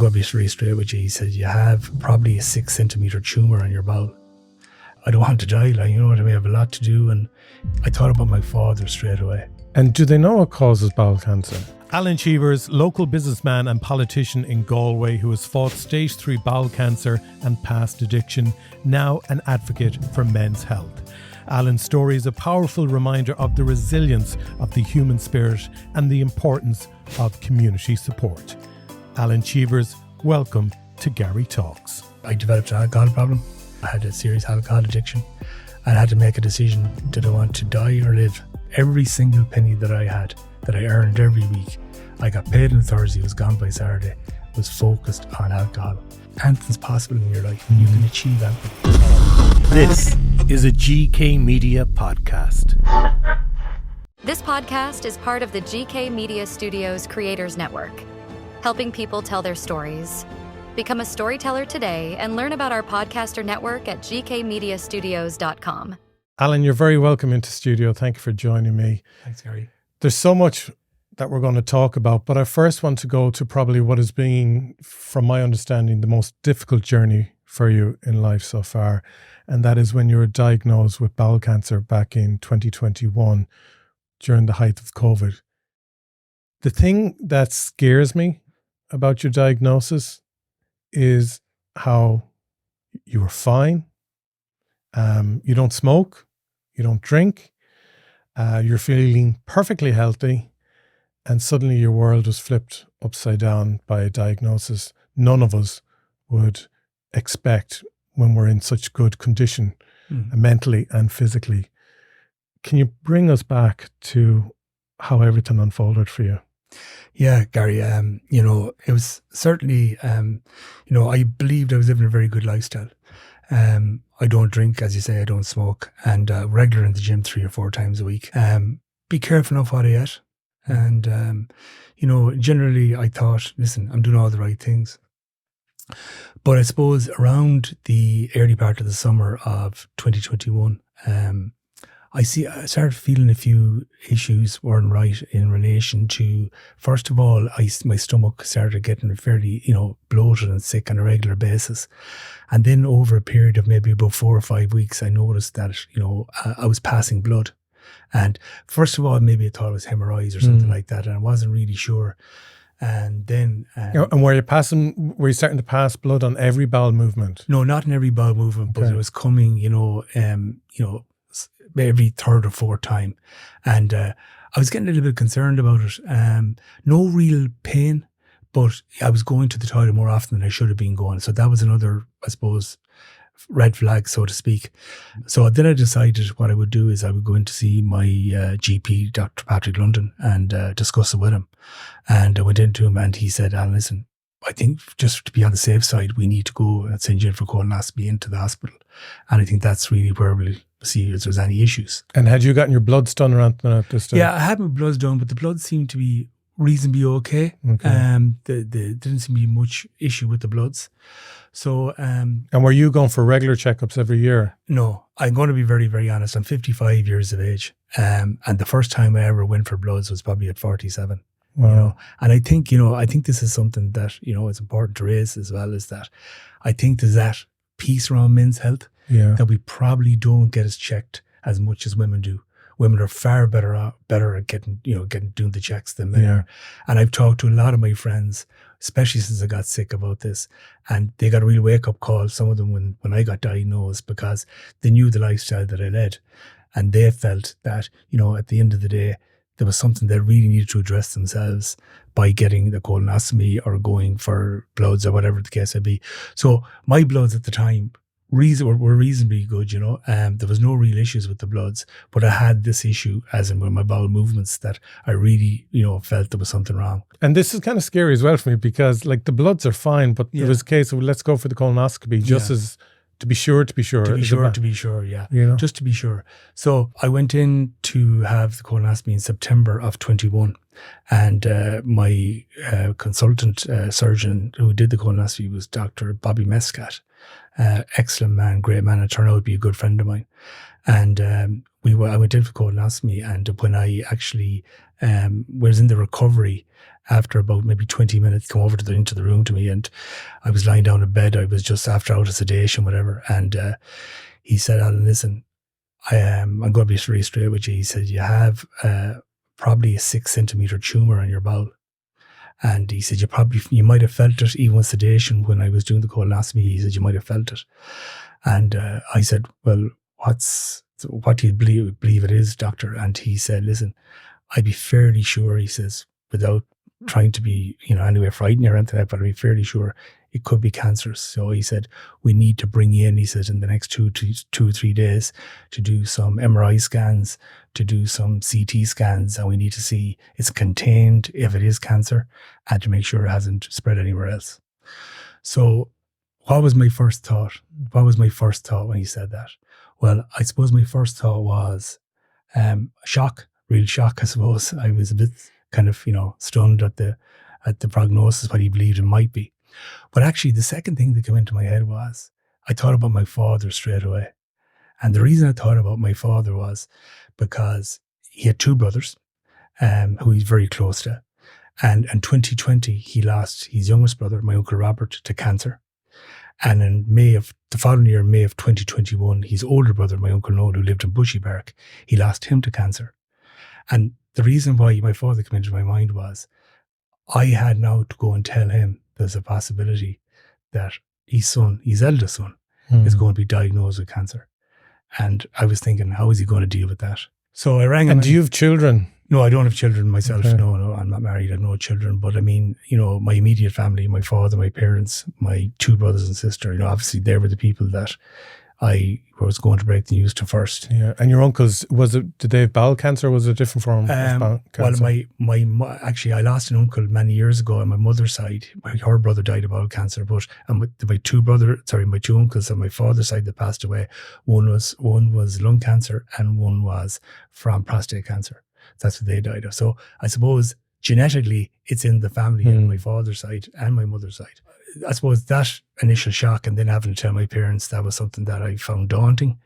going to be very straight with you. He said, you have probably a 6 centimetre tumour on your bowel. I don't want to die, like, you know what I mean? I have a lot to do. And I thought about my father straight away. And do they know what causes bowel cancer? Alan Cheevers, local businessman and politician in Galway who has fought stage 3 bowel cancer and past addiction, now an advocate for men's health. Alan's story is a powerful reminder of the resilience of the human spirit and the importance of community support. Alan Cheevers, welcome to Garry Talks. I developed an alcohol problem. I had a serious alcohol addiction. I had to make a decision, did I want to die or live? Every single penny that I had, that I earned every week, I got paid on Thursday, was gone by Saturday, was focused on alcohol. Anything's possible in your life, and you can achieve anything. This is a GK Media podcast. This podcast is part of the GK Media Studios Creators Network, helping people tell their stories. Become a storyteller today and learn about our podcaster network at gkmediastudios.com. Alan, you're very welcome into studio. Thank you for joining me. Thanks, Garry. There's so much that we're going to talk about, but I first want to go to probably what has been, from my understanding, the most difficult journey for you in life so far. And that is when you were diagnosed with bowel cancer back in 2021 during the height of COVID. The thing that scares me about your diagnosis is how you were fine. You don't smoke, you don't drink, you're feeling perfectly healthy, and suddenly your world was flipped upside down by a diagnosis none of us would expect when we're in such good condition, mentally and physically. Can you bring us back to how everything unfolded for you? Yeah, Garry, it was certainly, I believed I was living a very good lifestyle. I don't drink, as you say, I don't smoke, and regular in the gym 3 or 4 times a week. Be careful of what I ate. And, generally I thought, listen, I'm doing all the right things. But I suppose around the early part of the summer of 2021, I started feeling a few issues weren't right in relation to, first of all, my stomach started getting fairly, bloated and sick on a regular basis. And then over a period of maybe about 4 or 5 weeks, I noticed that, I was passing blood. And first of all, maybe I thought it was hemorrhoids or something like that. And I wasn't really sure. And then... and were you starting to pass blood on every bowel movement? No, not in every bowel movement, but it was coming, every 3rd or 4th time. And I was getting a little bit concerned about it. No real pain, but I was going to the toilet more often than I should have been going. So that was another, I suppose, red flag, so to speak. So then I decided what I would do is I would go in to see my GP, Dr. Patrick London, and discuss it with him. And I went into him and he said, Alan, listen, I think just to be on the safe side, we need to go and send you in for colonoscopy into the hospital. And I think that's really where we'll see if there's any issues. And had you gotten your bloods done around at this time? Yeah, I had my bloods done, but the bloods seemed to be reasonably okay. There didn't seem to be much issue with the bloods. So, and were you going for regular checkups every year? No, I'm going to be very, very honest. I'm 55 years of age. And the first time I ever went for bloods was probably at 47. Wow. And I think this is something that, it's important to raise as well, is that I think there's that piece around men's health that we probably don't get as checked as much as women do. Women are far better at getting doing the checks than men are. And I've talked to a lot of my friends, especially since I got sick, about this, and they got a real wake up call, some of them when I got diagnosed, because they knew the lifestyle that I led, and they felt that, at the end of the day, there was something they really needed to address themselves by getting the colonoscopy or going for bloods or whatever the case may be. So my bloods at the time were reasonably good, there was no real issues with the bloods, but I had this issue, as in with my bowel movements, that I really, felt there was something wrong. And this is kind of scary as well for me, because like the bloods are fine, but there was a case of let's go for the colonoscopy just as to be sure. To be sure, yeah. Just to be sure. So I went in to have the colonoscopy in September of 21, and my consultant surgeon who did the colonoscopy was Dr. Bobby Mescat. Excellent man, great man. It turned out to be a good friend of mine. And I went in for colonoscopy, and when I actually was in the recovery, after about maybe 20 minutes, come over into the room to me, and I was lying down in bed. I was just after out of sedation, whatever. And he said, Alan, listen, I'm going to be very straight with you. He said, you have probably a 6 centimeter tumor on your bowel. And he said, you might have felt it even with sedation when I was doing the colonoscopy. He said, you might have felt it. And I said, well, what do you believe it is, doctor? And he said, listen, I'd be fairly sure, he says, without trying to be, anyway frightening or anything like that, but I'd be fairly sure it could be cancerous. So he said, we need to bring you in, he said, in the next 2 or 3 days to do some MRI scans, to do some CT scans, and we need to see it's contained if it is cancer and to make sure it hasn't spread anywhere else. So what was my first thought? What was my first thought when he said that? Well, I suppose my first thought was shock, real shock, I suppose. I was a bit kind of, stunned at the prognosis, what he believed it might be. But actually, the second thing that came into my head was I thought about my father straight away. And the reason I thought about my father was because he had 2 brothers who he's very close to. And in 2020, he lost his youngest brother, my Uncle Robert, to cancer. And in the following year, May of 2021, his older brother, my Uncle Noel, who lived in Bushy Park, he lost him to cancer. And the reason why my father came into my mind was I had now to go and tell him there's a possibility that his eldest son, is going to be diagnosed with cancer. And I was thinking, how is he going to deal with that? So I rang him. And do you have children? No, I don't have children myself. Okay. No, I'm not married. I have no children. But I mean, my immediate family, my father, my parents, my 2 brothers and sister, obviously they were the people that I was going to break the news to first. Yeah. And your uncles, did they have bowel cancer or was it a different form of bowel cancer? Well, actually, I lost an uncle many years ago on my mother's side. Her brother died of bowel cancer, but my 2 uncles on my father's side that passed away. One was lung cancer and one was from prostate cancer. That's what they died of. So I suppose genetically it's in the family on my father's side and my mother's side. I suppose that initial shock and then having to tell my parents, that was something that I found daunting.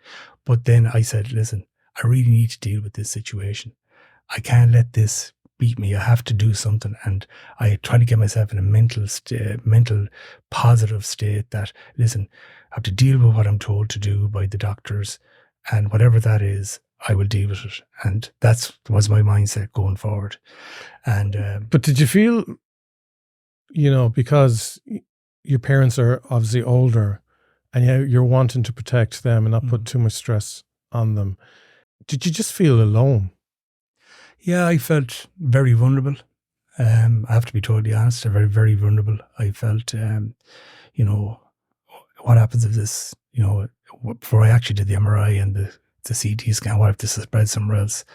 But then I said, listen, I really need to deal with this situation. I can't let this beat me. I have to do something. And I try to get myself in a mental positive state that, listen, I have to deal with what I'm told to do by the doctors, and whatever that is, I will deal with it. And that was my mindset going forward. And but did you feel, because your parents are obviously older and you're wanting to protect them and not put too much stress on them, did you just feel alone? Yeah, I felt very vulnerable. I have to be totally honest, very, very vulnerable. I felt, what happens if this, before I actually did the MRI and the CT scan, what if this is spread somewhere else?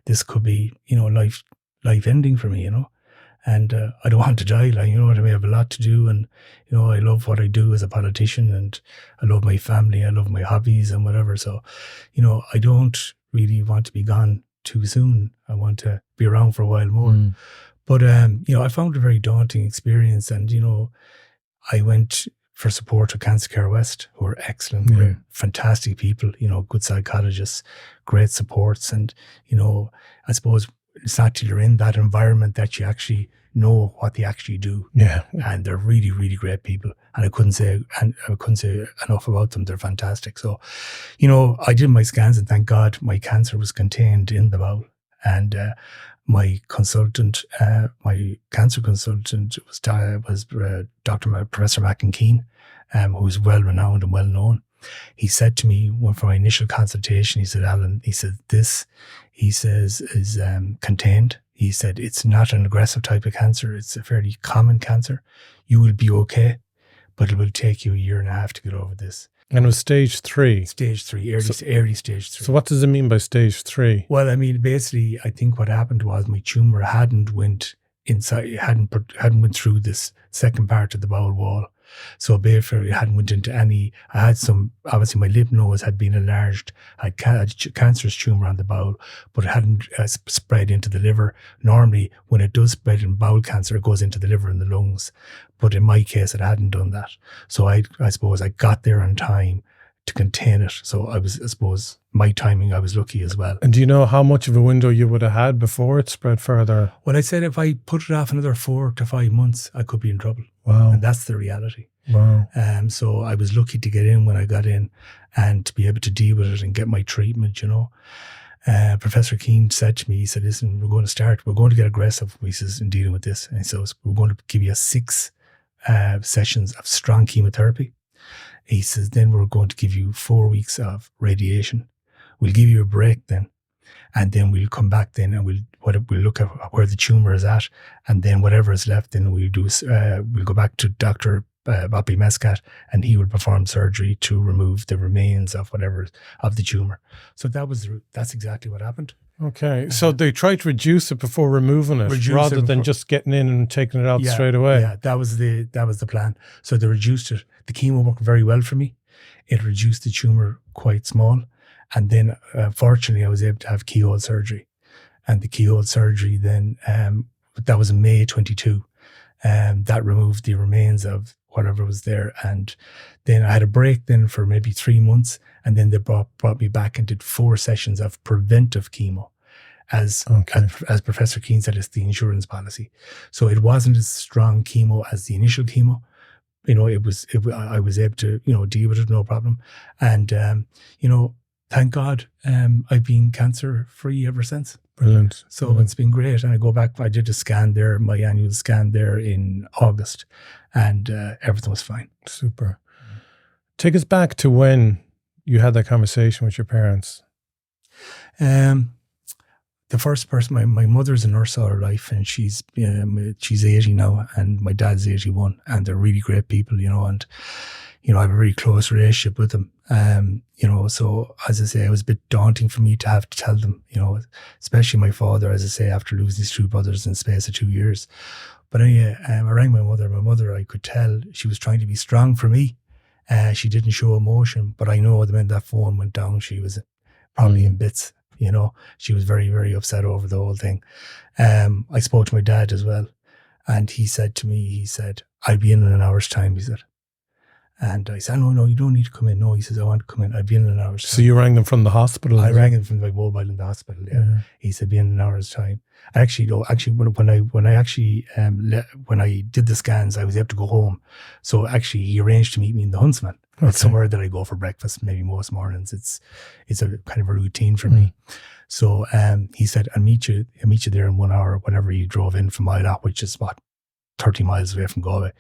This could be, life ending for me, And I don't want to die, I have a lot to do, and I love what I do as a politician, and I love my family, I love my hobbies and whatever. So, I don't really want to be gone too soon. I want to be around for a while more. But I found it a very daunting experience, and I went for support to Cancer Care West, who are excellent, great, fantastic people, good psychologists, great supports, and I suppose it's not till you're in that environment that you actually know what they actually do. Yeah. And they're really, really great people. And I couldn't say enough about them. They're fantastic. So, I did my scans, and thank God my cancer was contained in the bowel. And my consultant, my cancer consultant was Professor Mackin-Keane, who is well renowned and well known. He said to me for my initial consultation, he said, Alan, he said, this, he says, is contained. He said, it's not an aggressive type of cancer. It's a fairly common cancer. You will be okay, but it will take you 1.5 years to get over this. And it was stage 3? Stage 3, early stage 3. So what does it mean by stage 3? Well, I mean, basically, I think what happened was my tumour hadn't went inside, hadn't went through this second part of the bowel wall. So basically, it hadn't went into any, I had some, obviously my lymph nodes had been enlarged, I had cancerous tumour on the bowel, but it hadn't spread into the liver. Normally, when it does spread in bowel cancer, it goes into the liver and the lungs. But in my case, it hadn't done that. So I suppose I got there on time to contain it. So I suppose, my timing, I was lucky as well. And do you know how much of a window you would have had before it spread further? Well, I said if I put it off another 4 to 5 months, I could be in trouble. Wow. And that's the reality. Wow. So I was lucky to get in when I got in and to be able to deal with it and get my treatment, Professor Keane said to me, he said, listen, we're going to get aggressive, he says, in dealing with this. And so we're going to give you 6 sessions of strong chemotherapy. He says, then we're going to give you 4 weeks of radiation. We'll give you a break then. And then we'll come back then and we'll look at where the tumour is at. And then whatever is left, then we'll go back to Dr. Bobby Mescat, and he will perform surgery to remove the remains of whatever of the tumour. So that's exactly what happened. Okay, so they tried to reduce it before removing it, rather than just getting in and taking it out straight away. Yeah, that was the plan. So they reduced it. The chemo worked very well for me. It reduced the tumour quite small, and then fortunately I was able to have keyhole surgery, and the keyhole surgery then that was in May 22. That removed the remains of whatever was there, and then I had a break then for maybe 3 months, and then they brought me back and did 4 sessions of preventive chemo, as Professor Keane said, it's the insurance policy. So it wasn't as strong chemo as the initial chemo. I was able to deal with it, no problem, and thank God, I've been cancer free ever since. Brilliant. So it's been great. And I go back, I did a scan there, my annual scan there in August, and everything was fine. Super. Take us back to when you had that conversation with your parents. The first person, my mother's a nurse all her life, and she's 80 now, and my dad's 81, and they're really great people, and I have a very close relationship with them. So as I say, it was a bit daunting for me to have to tell them, especially my father, as I say, after losing his 2 brothers in the space of 2 years. But anyway, I rang my mother. My mother, I could tell she was trying to be strong for me. She didn't show emotion, but I know the minute that phone went down, she was probably in bits. She was very, very upset over the whole thing. I spoke to my dad as well, and he said to me, I'll be in an hour's time, he said. And I said, no, you don't need to come in. No, he says, I want to come in. I'll be in an hour's time. So you rang them from the hospital? I rang him from my mobile in the hospital, yeah. He said, be in an hour's time. Actually, when I did the scans, I was able to go home. So actually, he arranged to meet me in the Huntsman. Okay. It's somewhere that I go for breakfast, maybe most mornings. It's a kind of a routine for me. So he said, I'll meet you there in 1 hour, whenever you drove in from Isla, which is 30 miles away from Galway.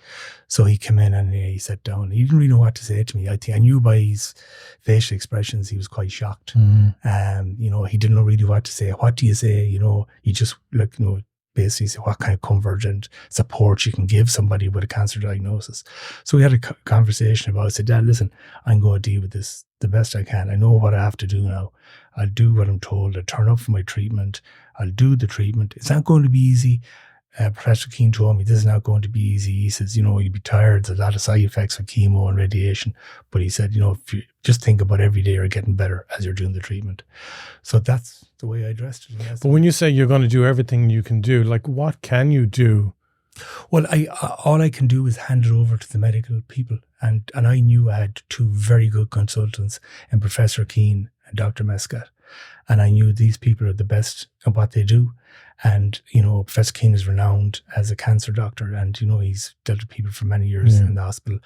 So he came in and he sat down. He didn't really know what to say to me. I knew by his facial expressions he was quite shocked. He didn't know really what to say. What do you say? You just basically say what kind of comfort and support you can give somebody with a cancer diagnosis. So we had a conversation about it. I said, Dad, listen, I'm going to deal with this the best I can. I know what I have to do now. I'll do what I'm told. I'll turn up for my treatment. I'll do the treatment. It's not going to be easy. Professor Keane told me this is not going to be easy. He says, you'll be tired. There's a lot of side effects of chemo and radiation. But he said, if you just think about every day you're getting better as you're doing the treatment. So that's the way I addressed it. But when you say you're going to do everything you can do, what can you do? Well, all I can do is hand it over to the medical people. And I knew I had 2 very good consultants in Professor Keane and Dr. Mescat. And I knew these people are the best at what they do. And, Professor Keane is renowned as a cancer doctor, and, he's dealt with people for many years in the hospital.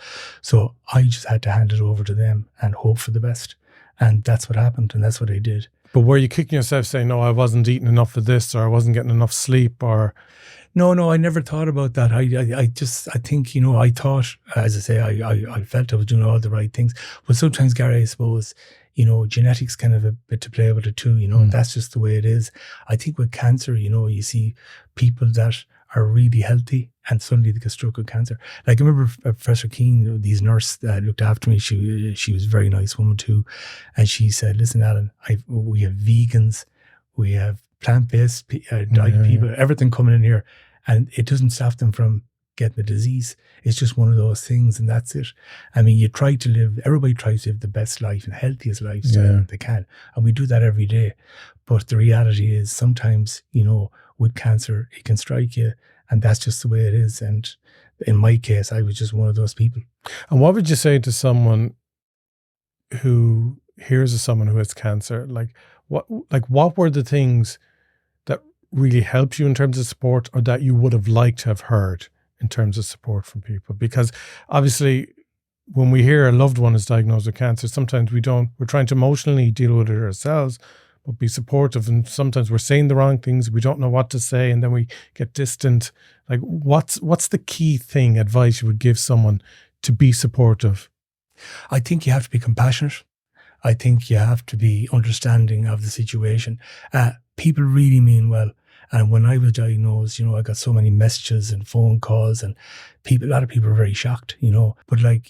So I just had to hand it over to them and hope for the best. And that's what happened, and that's what I did. But were you kicking yourself saying, no, I wasn't eating enough of this, or I wasn't getting enough sleep, or... No, I never thought about that. I think, I thought, as I say, I felt I was doing all the right things. But sometimes, Gary, I suppose, genetics kind of a bit to play with it too, and that's just the way it is. I think with cancer, you see people that are really healthy and suddenly they get struck with cancer. Like I remember Professor Keane, these nurse that looked after me, she was a very nice woman too. And she said, listen, Alan, we have vegans, we have plant-based diet people, everything coming in here. And it doesn't stop them from getting the disease. It's just one of those things, and that's it. I mean, everybody tries to live the best life and healthiest lifestyle they can. And we do that every day. But the reality is sometimes, with cancer, it can strike you, and that's just the way it is. And in my case, I was just one of those people. And what would you say to someone who hears of someone who has cancer, what were the things that really helped you in terms of support, or that you would have liked to have heard in terms of support from people? Because obviously, when we hear a loved one is diagnosed with cancer, sometimes we're trying to emotionally deal with it ourselves, but be supportive. And sometimes we're saying the wrong things. We don't know what to say. And then we get distant. Like, what's the key advice you would give someone to be supportive? I think you have to be compassionate. I think you have to be understanding of the situation. People really mean well. And when I was diagnosed, I got so many messages and phone calls, and a lot of people were very shocked, But I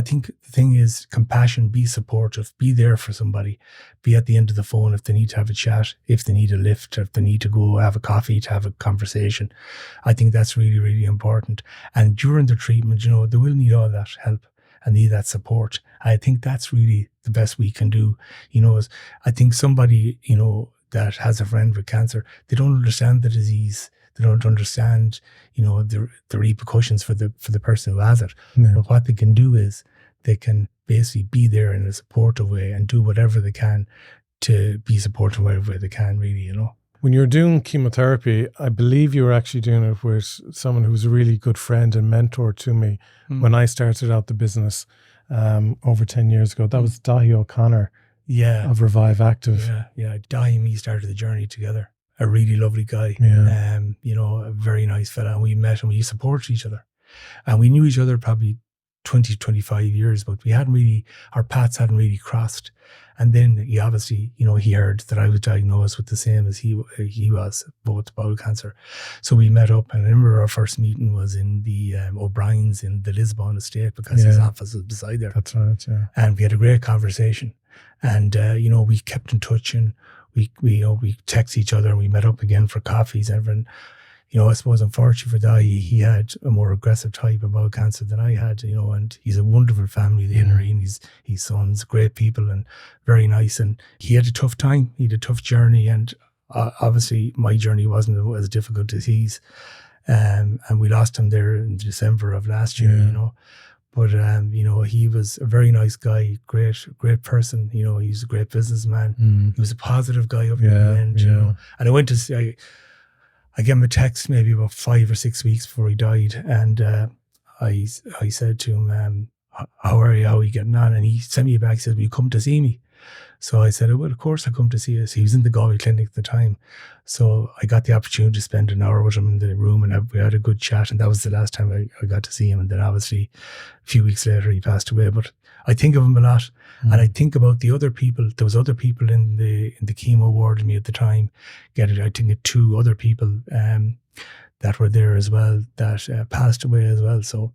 think the thing is compassion, be supportive, be there for somebody, be at the end of the phone if they need to have a chat, if they need a lift, if they need to go have a coffee to have a conversation. I think that's really, really important. And during the treatment, they will need all that help and need that support. I think that's really the best we can do. I think somebody, that has a friend with cancer, they don't understand the disease. They don't understand, the repercussions for the person who has it. Yeah. But what they can do is they can basically be there in a supportive way and do whatever they can to be supportive wherever they can, really, When you're doing chemotherapy, I believe you were actually doing it with someone who was a really good friend and mentor to me when I started out the business over 10 years ago. That was Dahi O'Connor. Yeah. Of Revive Active. Yeah. Dahi and me started the journey together. A really lovely guy. Yeah. A very nice fella. And we met and we supported each other. And we knew each other probably 20, 25 years, but our paths hadn't really crossed. And then he obviously, he heard that I was diagnosed with the same as he was, both bowel cancer. So we met up, and I remember our first meeting was in the O'Brien's in the Lisbon estate, because his office was beside there. That's right, yeah. And we had a great conversation. And, we kept in touch, and we text each other, and we met up again for coffees and everything. I suppose unfortunately for Dahi, he had a more aggressive type of bowel cancer than I had, and he's a wonderful family, the Henry and his sons, great people and very nice. And he had a tough time. He had a tough journey. And obviously my journey wasn't as difficult as his. And we lost him there in December of last year, But, he was a very nice guy, great person. He's a great businessman. He was a positive guy up in the end, And I went to see, I gave him a text maybe about 5 or 6 weeks before he died. And I said to him, how are you? How are you getting on? And he sent me back. He said, will you come to see me? So I said, well, of course I'll come to see us. He was in the Galway clinic at the time. So I got the opportunity to spend an hour with him in the room, and we had a good chat. And that was the last time I got to see him. And then obviously a few weeks later he passed away. But I think of him a lot. And I think about the other people. There was other people in the chemo ward with me at the time. I think 2 other people that were there as well that passed away as well. So,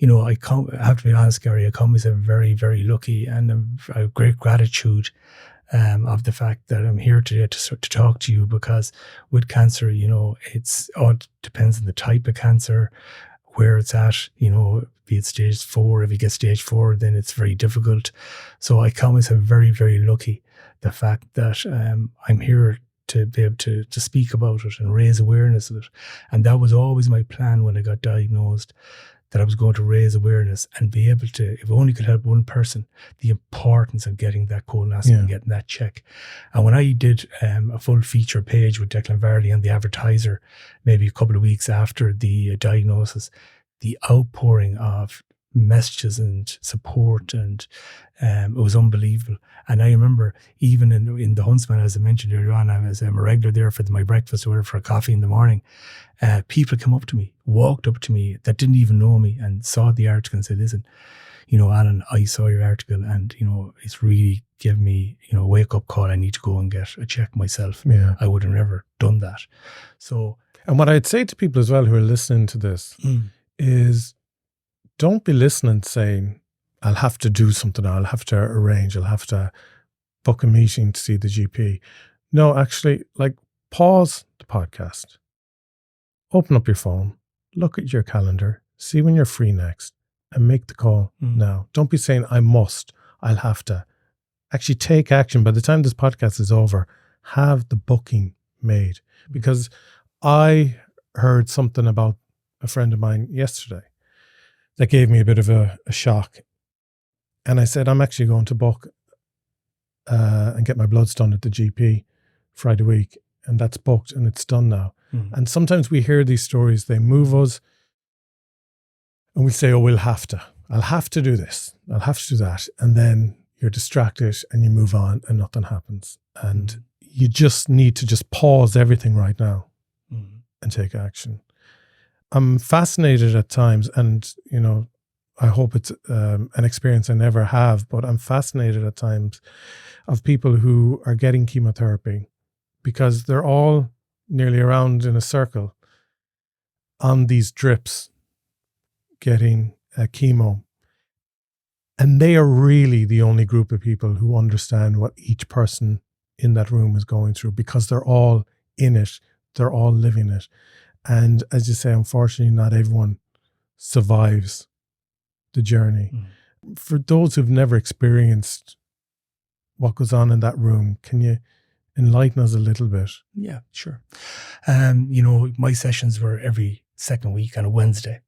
I have to be honest, Garry, I call myself very, very lucky, and I have great gratitude of the fact that I'm here today to talk to you, because with cancer, it depends on the type of cancer, where it's at, be it stage 4. If you get stage 4, then it's very difficult. So I call myself very, very lucky, the fact that I'm here to be able to speak about it and raise awareness of it. And that was always my plan when I got diagnosed, that I was going to raise awareness and be able to, if I only could help one person, the importance of getting that colonoscopy and getting that check. And when I did a full feature page with Declan Varley and the Advertiser, maybe a couple of weeks after the diagnosis, the outpouring of messages and support, and it was unbelievable. And I remember even in the Huntsman, as I mentioned earlier on, I was a regular there for my breakfast or for a coffee in the morning. People come up to me, walked up to me that didn't even know me, and saw the article and said, listen, Alan, I saw your article, and it's really given me a wake up call. I need to go and get a check myself. I would have never done that. So, and what I'd say to people as well who are listening to this is, don't be listening saying, I'll have to do something, I'll have to arrange, I'll have to book a meeting to see the GP. No, actually, pause the podcast, open up your phone, look at your calendar, see when you're free next, and make the call now. Don't be saying, I must, I'll have to. Actually take action. By the time this podcast is over, have the booking made. Because I heard something about a friend of mine yesterday that gave me a bit of a shock. And I said, I'm actually going to book and get my bloods done at the GP Friday week, and that's booked and it's done now. And sometimes we hear these stories, they move us, and we say, oh, I'll have to do this, I'll have to do that. And then you're distracted and you move on and nothing happens. And you just need to just pause everything right now and take action. I'm fascinated at times, and, you know, I hope it's an experience I never have, but I'm fascinated at times of people who are getting chemotherapy because they're all nearly around in a circle on these drips getting chemo. And they are really the only group of people who understand what each person in that room is going through, because they're all in it, they're all living it. And as you say, unfortunately, not everyone survives the journey. For those who've never experienced what goes on in that room, can you enlighten us a little bit? Yeah, sure. You know, my sessions were every second week on a Wednesday.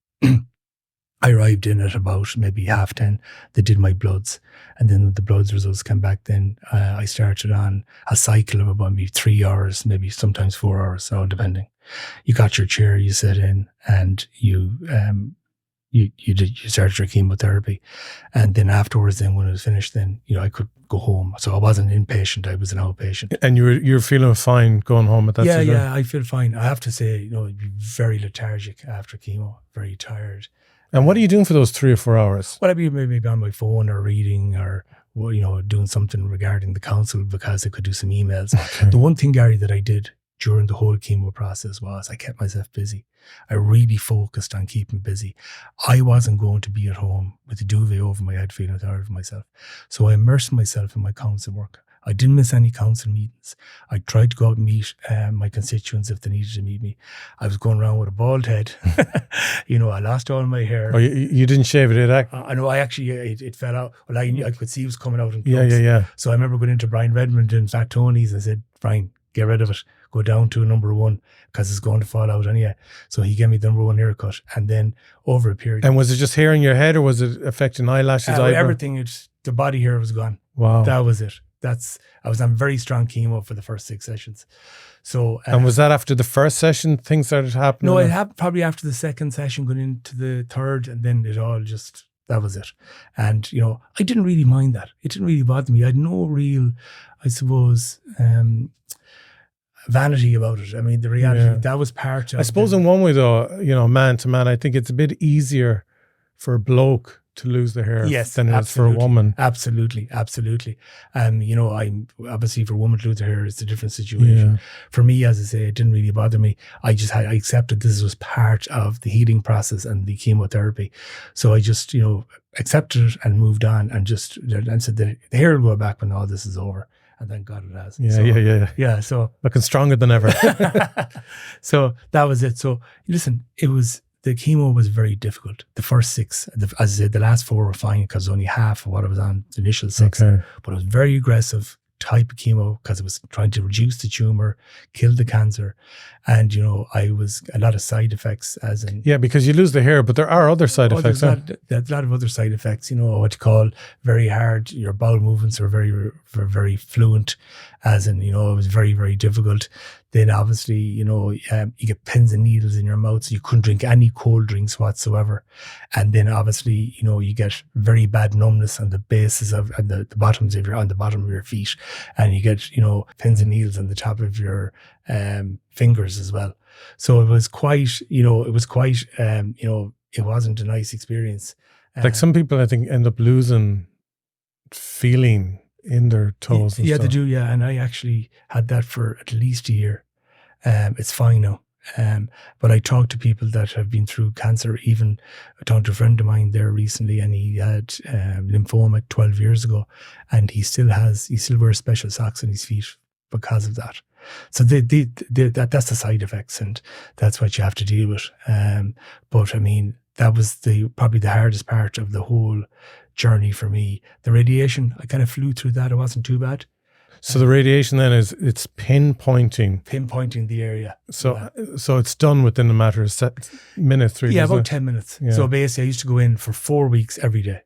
I arrived in at about maybe 10:30. They did my bloods. And then when the bloods results came back, then I started on a cycle of about maybe 3 hours, maybe sometimes 4 hours, so depending. You got your chair, you sit in, and you started your chemotherapy. And then afterwards, then when it was finished, then, you know, I could go home. So I wasn't an inpatient, I was an outpatient. And you were feeling fine going home at that stage? Yeah, I feel fine. I have to say, you know, I'd be very lethargic after chemo, very tired. And what are you doing for those 3 or 4 hours? Well, I'd be maybe on my phone or reading or, you know, doing something regarding the council because I could do some emails. Okay. The one thing, Garry, that I did during the whole chemo process was I kept myself busy. I really focused on keeping busy. I wasn't going to be at home with a duvet over my head feeling tired of myself. So I immersed myself in my council work. I didn't miss any council meetings. I tried to go out and meet my constituents if they needed to meet me. I was going around with a bald head. You know, I lost all my hair. Oh, you didn't shave it, did I? I know, I actually, it fell out. Well, I could see it was coming out in clumps. Yeah. So I remember going into Brian Redmond in Fat Tony's and said, Brian, get rid of it. Go down to a number 1 because it's going to fall out anyway. So he gave me the number 1 haircut. And then over a period. And was it just hair in your head or was it affecting eyelashes? Everything, the body hair was gone. Wow. That was it. I was on very strong chemo for the first 6 sessions. So, and was that after the first session things started happening? No, it happened probably after the second session, going into the third, and then it all just, that was it. And, you know, I didn't really mind that. It didn't really bother me. I had no real, I suppose, vanity about it. I mean, the reality, that was part of I suppose in one way though, you know, man to man, I think it's a bit easier for a bloke to lose the hair than it is for a woman. Absolutely. You know, I'm obviously for a woman to lose her hair, it's a different situation. For me, as I say, it didn't really bother me. I accepted this was part of the healing process and the chemotherapy. So I just, you know, accepted it and moved on and said the hair will go back when all this is over. And thank God it has. Yeah. So looking stronger than ever. So that was it. So listen, the chemo was very difficult. The first 6, as I said, the last 4 were fine because only half of what I was on the initial 6. Okay. But it was very aggressive type of chemo because it was trying to reduce the tumor, kill the cancer. And, you know, a lot of side effects as in... Yeah, because you lose the hair, but there are other side effects. There's a lot of other side effects, you know, what you call very hard. Your bowel movements are very, very fluent, as in, you know, it was very, very difficult. Then obviously, you know, you get pins and needles in your mouth, so you couldn't drink any cold drinks whatsoever. And then obviously, you know, you get very bad numbness on the bases of and the bottoms of on the bottom of your feet, and you get, you know, pins and needles on the top of your fingers as well. So it was quite, you know, it wasn't a nice experience. Like some people, I think, end up losing feeling in their toes and stuff. They do, and I actually had that for at least a year. It's fine now. But I talk to people that have been through cancer. Even I talked to a friend of mine there recently, and he had lymphoma 12 years ago, and he still wears special socks on his feet because of that. So that's the side effects, and that's what you have to deal with. But I mean, that was probably the hardest part of the whole journey for me. The radiation, I kind of flew through that. It wasn't too bad. So the radiation then it's pinpointing the area. So it's done within a matter of minutes. About 10 minutes. Yeah. So basically, I used to go in for 4 weeks every day,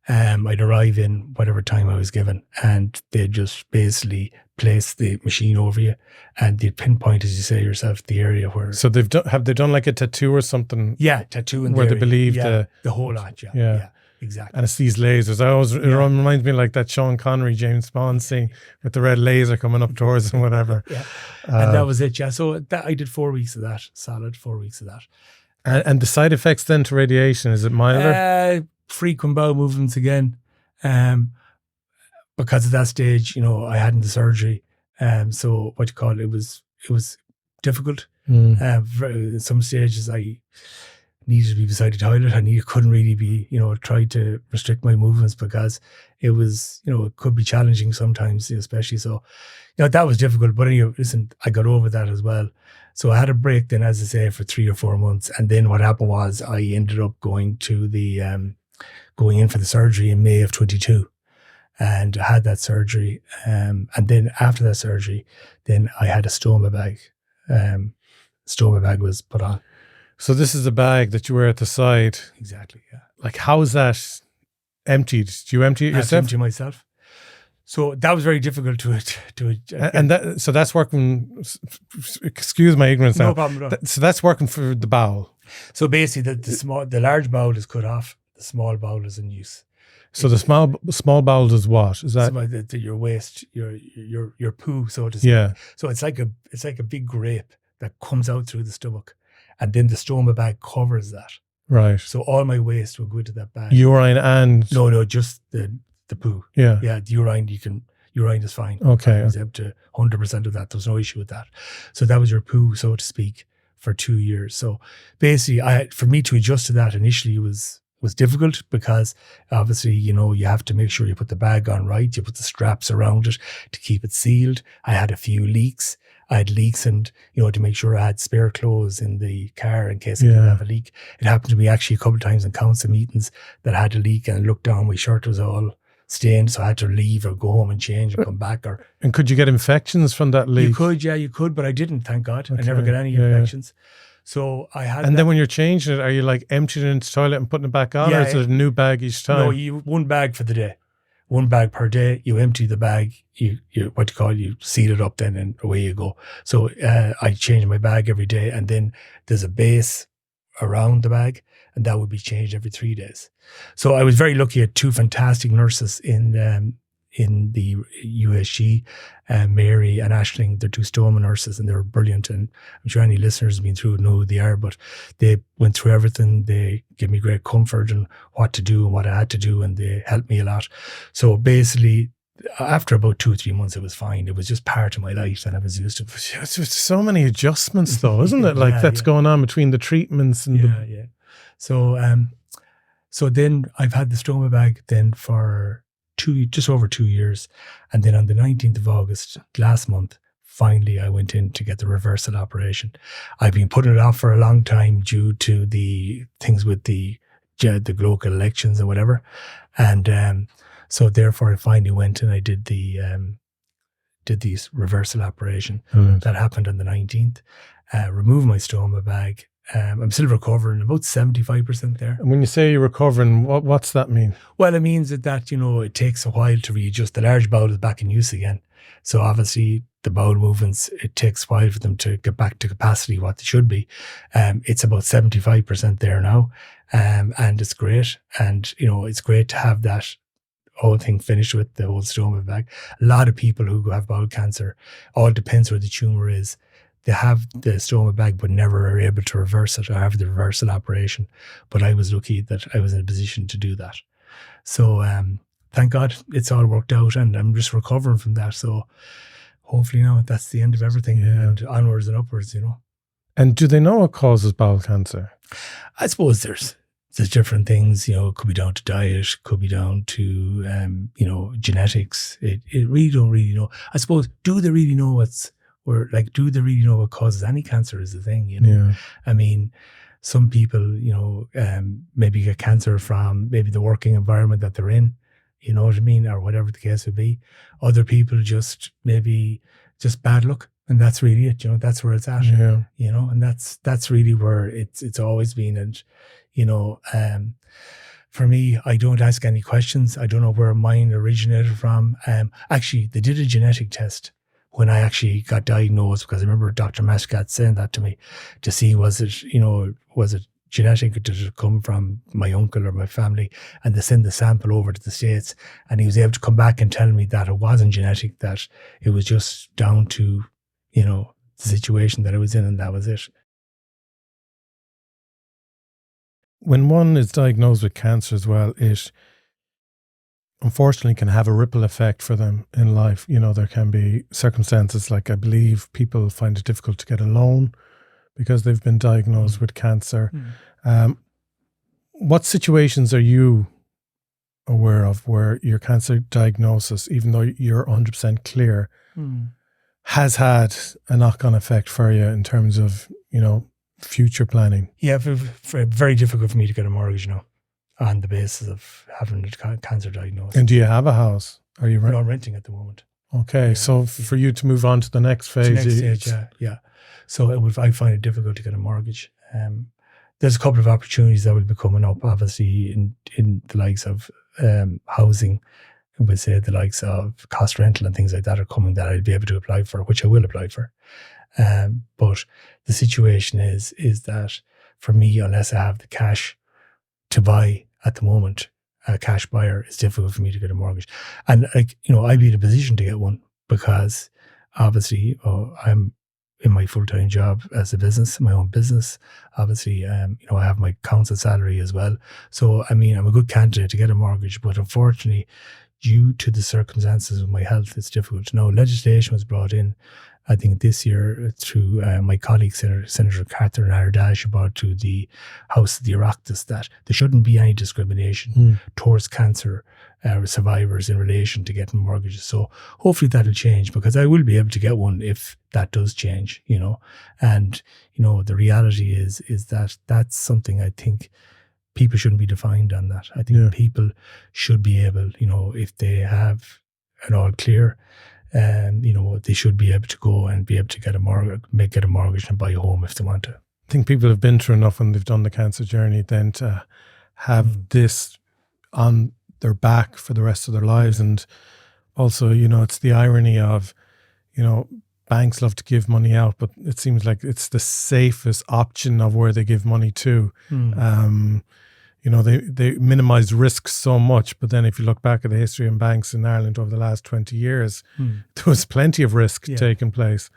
I'd arrive in whatever time I was given, and they'd just basically place the machine over you, and they'd pinpoint, as you say yourself, the area where. So have they done like a tattoo or something? Yeah, tattoo in where the they area. believe the whole lot. Yeah, exactly. And it's these lasers. It reminds me like that Sean Connery, James Bond scene with the red laser coming up towards and whatever. Yeah, and that was it. Yeah, so I did 4 weeks of that, solid 4 weeks of that. And the side effects then to radiation, is it milder? Frequent bowel movements again, because at that stage, I hadn't the surgery, so it was difficult. In some stages, I needed to be beside the toilet. I couldn't really be, try to restrict my movements because it was, it could be challenging sometimes, especially. So, that was difficult. But anyway, listen, I got over that as well. So I had a break then, as I say, for 3 or 4 months. And then what happened was I ended up going in for the surgery in May of 22. And I had that surgery. And then after that surgery, then I had a stoma bag. Stoma bag was put on. So this is a bag that you wear at the side. Exactly, yeah. Like, how is that emptied? Do you empty it yourself? I have to empty myself. So that was very difficult so that's working. Excuse my ignorance now. No problem at all. So that's working for the bowel. So basically, the large bowel is cut off. The small bowel is in use. So the small bowel does what? Is that your waste, your poo, so to speak? Yeah. So it's like a big grape that comes out through the stomach, and then the stoma bag covers that. Right. So all my waste will go into that bag. Urine and no, just the poo. Yeah. Yeah, the urine urine is fine. Okay. I was up to 100% of that. There's no issue with that. So that was your poo, so to speak, for 2 years. So basically, for me to adjust to that initially was difficult because obviously, you have to make sure you put the bag on right. You put the straps around it to keep it sealed. I had a few leaks. I had leaks and, to make sure I had spare clothes in the car in case I did have a leak. It happened to me actually a couple of times in council meetings that I had a leak, and I looked down, my shirt was all stained, so I had to leave or go home and change and come back. And could you get infections from that leak? You could, but I didn't, thank God. Okay. I never got any infections. So I had. And then when you're changing it, are you like emptying it into the toilet and putting it back on, or is it a new bag each time? No, one bag for the day. 1 bag per day. You empty the bag. You seal it up then, and away you go. So I change my bag every day, and then there's a base around the bag, and that would be changed every 3 days. So I was very lucky. I had 2 fantastic nurses in the USG, Mary and Aisling. They're 2 stoma nurses, and they were brilliant. And I'm sure any listeners have been through know who they are, but they went through everything. They gave me great comfort and what to do and what I had to do, and they helped me a lot. So basically, after about 2 or 3 months, it was fine. It was just part of my life, and I was used to it. It's just so many adjustments, though, isn't it? Like that's going on between the treatments and yeah. So then I've had the stoma bag then for just over 2 years, and then on the 19th of August last month, finally I went in to get the reversal operation. I've been putting it off for a long time due to the things with the local elections and whatever, and so therefore I finally went and I did the reversal operation. That happened on the 19th. Removed my stoma bag. I'm still recovering, about 75% there. And when you say you're recovering, what's that mean? Well, it means that it takes a while to readjust. The large bowel is back in use again. So obviously the bowel movements, it takes a while for them to get back to capacity, what they should be. It's about 75% there now. And it's great. And, it's great to have that whole thing finished with the whole stoma bag. A lot of people who have bowel cancer, all depends where the tumor is. They have the stoma bag but never are able to reverse it or have the reversal operation. But I was lucky that I was in a position to do that. So thank God it's all worked out, and I'm just recovering from that. So hopefully now that's the end of everything, and onwards and upwards, And do they know what causes bowel cancer? I suppose there's different things, it could be down to diet, could be down to, genetics. It really don't really know. I suppose, do they really know do they really know what causes any cancer is the thing, Yeah. I mean, some people, maybe get cancer from maybe the working environment that they're in, you know what I mean? Or whatever the case would be. Other people just bad luck. And that's really it, that's where it's at, and that's really where it's always been. And, for me, I don't ask any questions. I don't know where mine originated from. Actually, they did a genetic test when I actually got diagnosed, because I remember Dr. Mascat saying that to me, to see was it genetic, or did it come from my uncle or my family? And they send the sample over to the States, and he was able to come back and tell me that it wasn't genetic, that it was just down to, the situation that I was in, and that was it. When one is diagnosed with cancer as well, it unfortunately can have a ripple effect for them in life. There can be circumstances like, I believe people find it difficult to get a loan because they've been diagnosed with cancer. What situations are you aware of where your cancer diagnosis, even though you're 100% clear, has had a knock-on effect for you in terms of, future planning? Yeah, very difficult for me to get a mortgage now on the basis of having a cancer diagnosis. And do you have a house? Are you I'm renting at the moment. Okay, yeah, so for you to move on to the next phase. Stage, yeah. So I find it difficult to get a mortgage. There's a couple of opportunities that will be coming up, obviously, in the likes of housing. I would say the likes of cost rental and things like that are coming that I'll be able to apply for, which I will apply for. But the situation is that for me, unless I have the cash to buy at the moment, a cash buyer, it's difficult for me to get a mortgage. And I'd be in a position to get one because obviously I'm in my full-time job as a business, my own business. Obviously, I have my council salary as well. So, I'm a good candidate to get a mortgage, but unfortunately, due to the circumstances of my health, it's difficult. Now, legislation was brought in, I think this year, through my colleague, Senator Catherine Ardash, brought to the House of the Oireachtas that there shouldn't be any discrimination towards cancer survivors in relation to getting mortgages. So hopefully that'll change, because I will be able to get one if that does change, And, the reality is that that's something I think people shouldn't be defined on that. I think people should be able, if they have an all clear, they should be able to go and be able to get a mortgage and buy a home if they want to. I think people have been through enough when they've done the cancer journey then to have this on their back for the rest of their lives. And also, it's the irony of, banks love to give money out, but it seems like it's the safest option of where they give money to. They minimize risks so much, but then if you look back at the history in banks in Ireland over the last 20 years, there was plenty of risk taking place.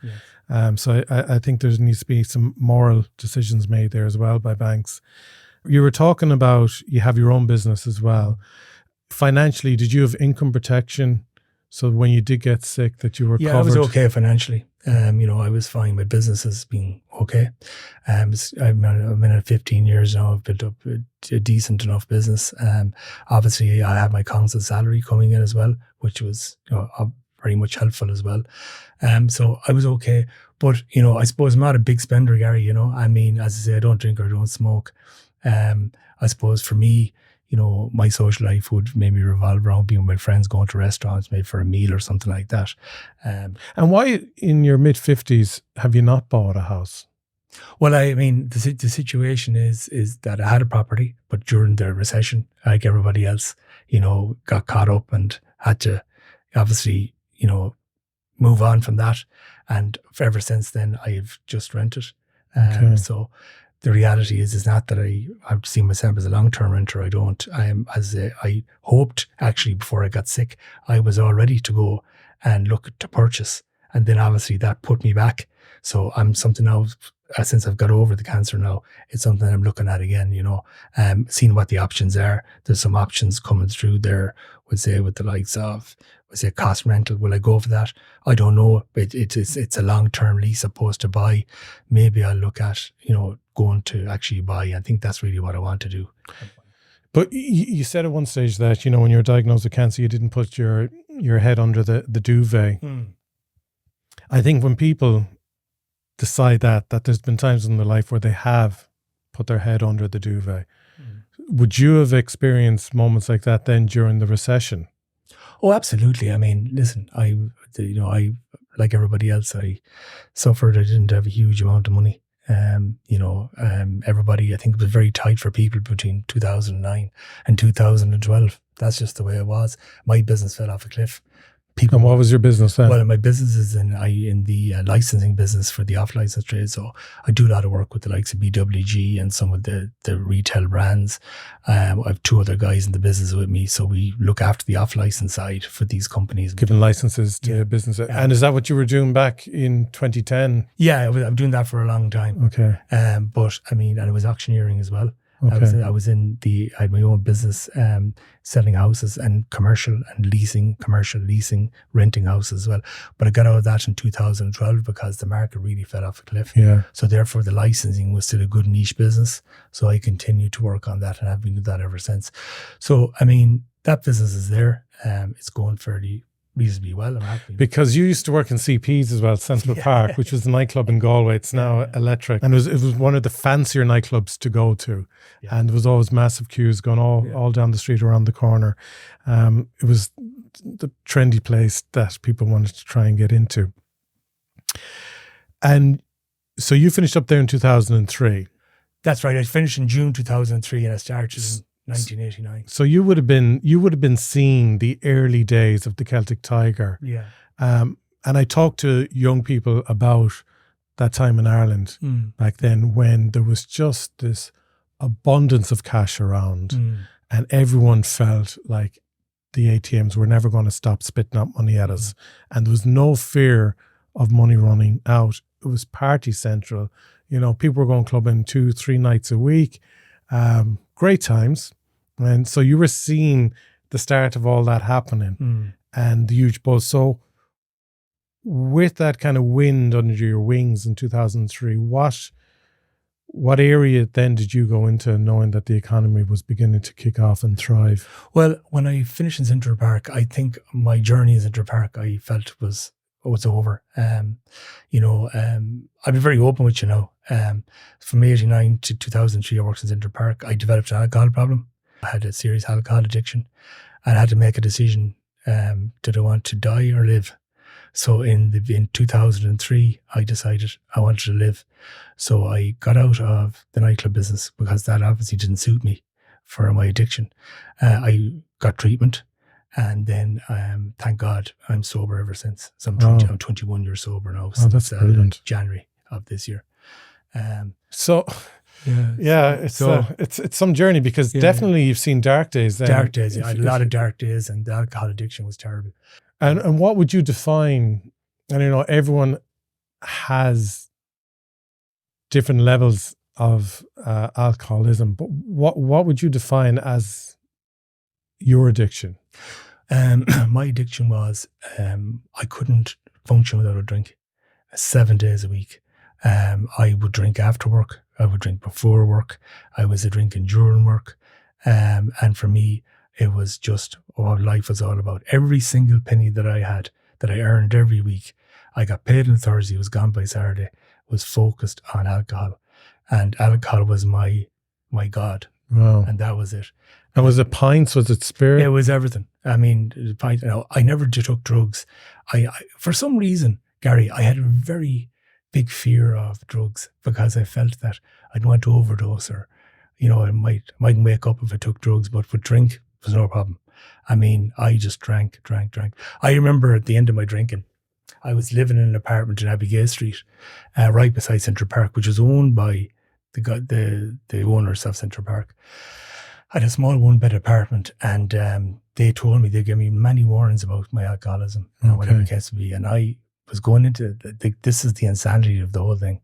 So I think there needs to be some moral decisions made there as well by banks. You were talking about you have your own business as well. Financially, did you have income protection? So when you did get sick, that you were covered? Yeah, I was okay financially. I was fine. My business has been okay. I'm in it 15 years now. I've built up a decent enough business. Obviously, I had my council salary coming in as well, which was very much helpful as well. So I was okay. But, I suppose I'm not a big spender, Gary. As I say, I don't drink or don't smoke. I suppose for me, my social life would maybe revolve around being with my friends, going to restaurants, maybe for a meal or something like that. And why, in your mid-50s, have you not bought a house? Well, the situation is that I had a property, but during the recession, like everybody else, got caught up and had to obviously, move on from that. And ever since then, I've just rented. So the reality is not that I've seen myself as a long-term renter. I don't. I hoped, actually, before I got sick, I was all ready to go and look to purchase. And then obviously that put me back. So I'm something now, since I've got over the cancer now, it's something I'm looking at again, seeing what the options are. There's some options coming through there, would say, with the likes of, cost rental. Will I go for that? I don't know. It's a long-term lease opposed to buy. Maybe I'll look at, going to actually buy. I think that's really what I want to do. But you said at one stage that, when you were diagnosed with cancer, you didn't put your head under the duvet. I think when people decide that there's been times in their life where they have put their head under the duvet. Would you have experienced moments like that then during the recession? Oh, absolutely. Listen, I like everybody else, I suffered. I didn't have a huge amount of money. Everybody, I think it was very tight for people between 2009 and 2012. That's just the way it was. My business fell off a cliff. And what was your business then? Well, my business is in the licensing business for the off-license trade. So I do a lot of work with the likes of BWG and some of the retail brands. I have 2 other guys in the business with me. So we look after the off-license side for these companies. Giving licenses to business. And is that what you were doing back in 2010? Yeah, I'm doing that for a long time. Okay. But I mean, and it was auctioneering as well. Okay. I had my own business selling houses and commercial leasing, renting houses as well. But I got out of that in 2012 because the market really fell off a cliff. Yeah. So therefore the licensing was still a good niche business. So I continued to work on that and I've been doing that ever since. So, I mean, that business is there. It's going fairly reasonably well. I'm happy. Because you used to work in CP's as well, Central Park, which was a nightclub in Galway. It's now Electric. And it was one of the fancier nightclubs to go to. Yeah. And there was always massive queues going all down the street around the corner. It was the trendy place that people wanted to try and get into. And so you finished up there in 2003. That's right. I finished in June 2003 and I started in 1989. So you would have been seeing the early days of the Celtic Tiger. Yeah. And I talked to young people about that time in Ireland back then when there was just this abundance of cash around and everyone felt like the ATMs were never going to stop spitting out money at us. And there was no fear of money running out. It was party central. You know, people were going clubbing 2-3 nights a week. Great times. And so you were seeing the start of all that happening and the huge buzz. So with that kind of wind under your wings in 2003, what area then did you go into knowing that the economy was beginning to kick off and thrive? Well, when I finished in Central Park, I think my journey in Central Park, I felt was over. I'd be very open with you now. From 1989 to 2003, I worked in Central Park. I developed an alcohol problem. I had a serious alcohol addiction and I had to make a decision. Did I want to die or live? So in 2003, I decided I wanted to live. So I got out of the nightclub business because that obviously didn't suit me for my addiction. I got treatment. And then, thank God, I'm sober ever since. So I'm 21 years sober now since January of this year. It's some journey because definitely you've seen dark days. Then. Dark days, I had a lot of dark days, and the alcohol addiction was terrible. And what would you define? And everyone has different levels of alcoholism, but what would you define as your addiction? My addiction was I couldn't function without a drink 7 days a week. I would drink after work. I would drink before work. I was drinking during work. And for me, it was just what life was all about. Every single penny that I had, that I earned every week, I got paid on Thursday, was gone by Saturday, was focused on alcohol. And alcohol was my God. Wow. And that was it. And was it pints? Was it spirit? It was everything. I mean, I never took drugs. I for some reason, Garry, I had a very big fear of drugs because I felt that I'd want to overdose or, I might wake up if I took drugs, but with drink, was no problem. I mean, I just drank. I remember at the end of my drinking, I was living in an apartment in Abbey Street, right beside Central Park, which was owned by the owners of Central Park. I had a small 1-bed apartment, and they told me, they gave me many warnings about my alcoholism and whatever the case would be. And I was going into this is the insanity of the whole thing.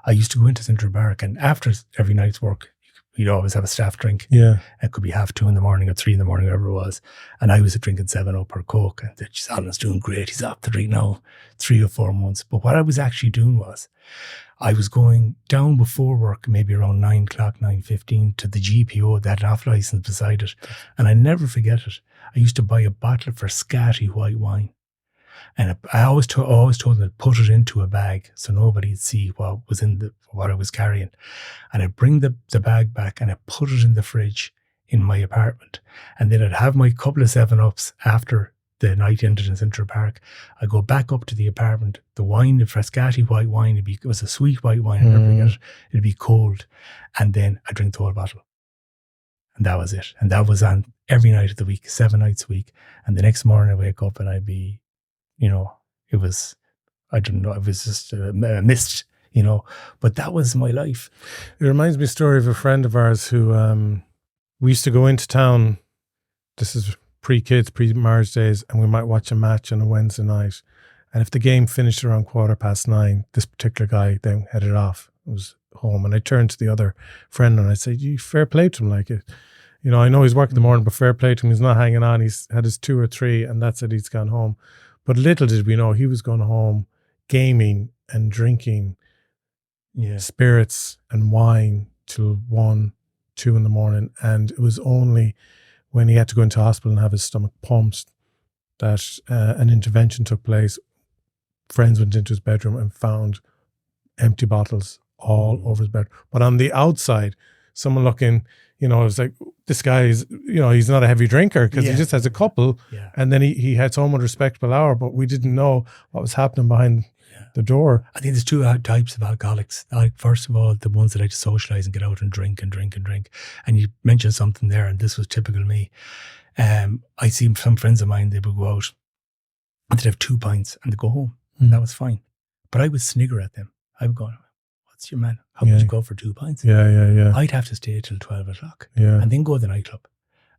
I used to go into Central Park, and after every night's work, you'd always have a staff drink. Yeah. It could be 2:30 or 3 a.m, whatever it was. And I was drinking 7-Up or Coke. And Alan's doing great. He's off the drink now 3 or 4 months. But what I was actually doing was I was going down before work, maybe around 9 o'clock, 9:15, to the GPO that had an off-licence beside it. And I never forget it. I used to buy a bottle of Frascati white wine. And I always told them to put it into a bag so nobody'd see what was in what I was carrying. And I'd bring the bag back and I'd put it in the fridge in my apartment. And then I'd have my couple of 7-Ups after the night ended in Central Park. I go back up to the apartment. The wine, the Frascati white wine, it was a sweet white wine. I'd never forget it. It'd be cold. And then I drink the whole bottle. And that was it. And that was on every night of the week, 7 nights a week. And the next morning I wake up and I'd be, it was, I don't know, it was just a mist, but that was my life. It reminds me of a story of a friend of ours who, we used to go into town. This is pre-kids, pre-marriage days, and we might watch a match on a Wednesday night. And if the game finished around 9:15, this particular guy then headed off. It was home. And I turned to the other friend and I said, you fair play to him, like it. I know he's working the morning, but fair play to him. He's not hanging on. He's had his 2 or 3 and that's it. He's gone home. But little did we know he was going home gaming and drinking spirits and wine till 1, 2 in the morning. And it was only when he had to go into hospital and have his stomach pumped that an intervention took place. Friends went into his bedroom and found empty bottles all over his bed. But on the outside, someone looking, it was like, this guy is, he's not a heavy drinker because he just has a couple. Yeah. And then he had someone respectable hour, but we didn't know what was happening behind the door. I think there's 2 types of alcoholics. Like, first of all, the ones that like to socialize and get out and drink and drink and drink. And you mentioned something there, and this was typical me. I see some friends of mine, they would go out and they'd have 2 pints and they'd go home. And that was fine. But I would snigger at them. I would go, what's your man? How would you go for 2 pints? Yeah. I'd have to stay till 12 o'clock. Yeah. And then go to the nightclub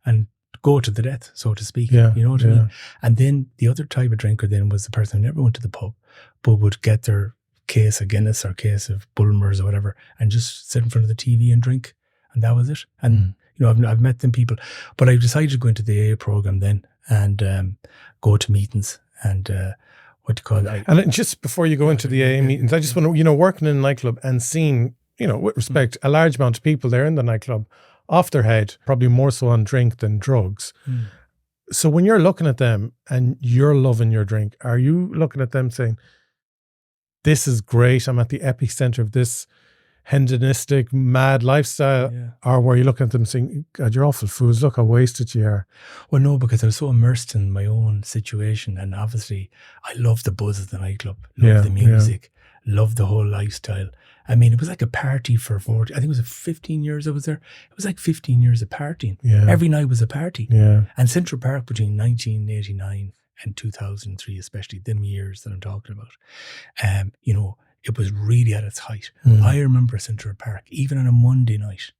and go to the death, so to speak. You know what I mean? And then the other type of drinker then was the person who never went to the pub, but would get their case of Guinness or case of Bulmers or whatever and just sit in front of the TV and drink. And that was it. And, I've met them people, but I decided to go into the AA program then and go to meetings and and just before you go into the AA meetings, I just want to, working in a nightclub and seeing, with respect, a large amount of people there in the nightclub off their head, probably more so on drink than drugs. So when you're looking at them and you're loving your drink, are you looking at them saying, this is great, I'm at the epicenter of this hedonistic, mad lifestyle? Or were you looking at them saying, God, you're awful fools, look how wasted you are? Well, no, because I was so immersed in my own situation, and obviously I love the buzz of the nightclub, love the music, love the whole lifestyle. I mean, it was like a party for 40, I think it was 15 years I was there. It was like 15 years of partying. Every night was a party. And Central Park between 1989 and 2003, especially them years that I'm talking about, it was really at its height. I remember Central Park, even on a Monday night,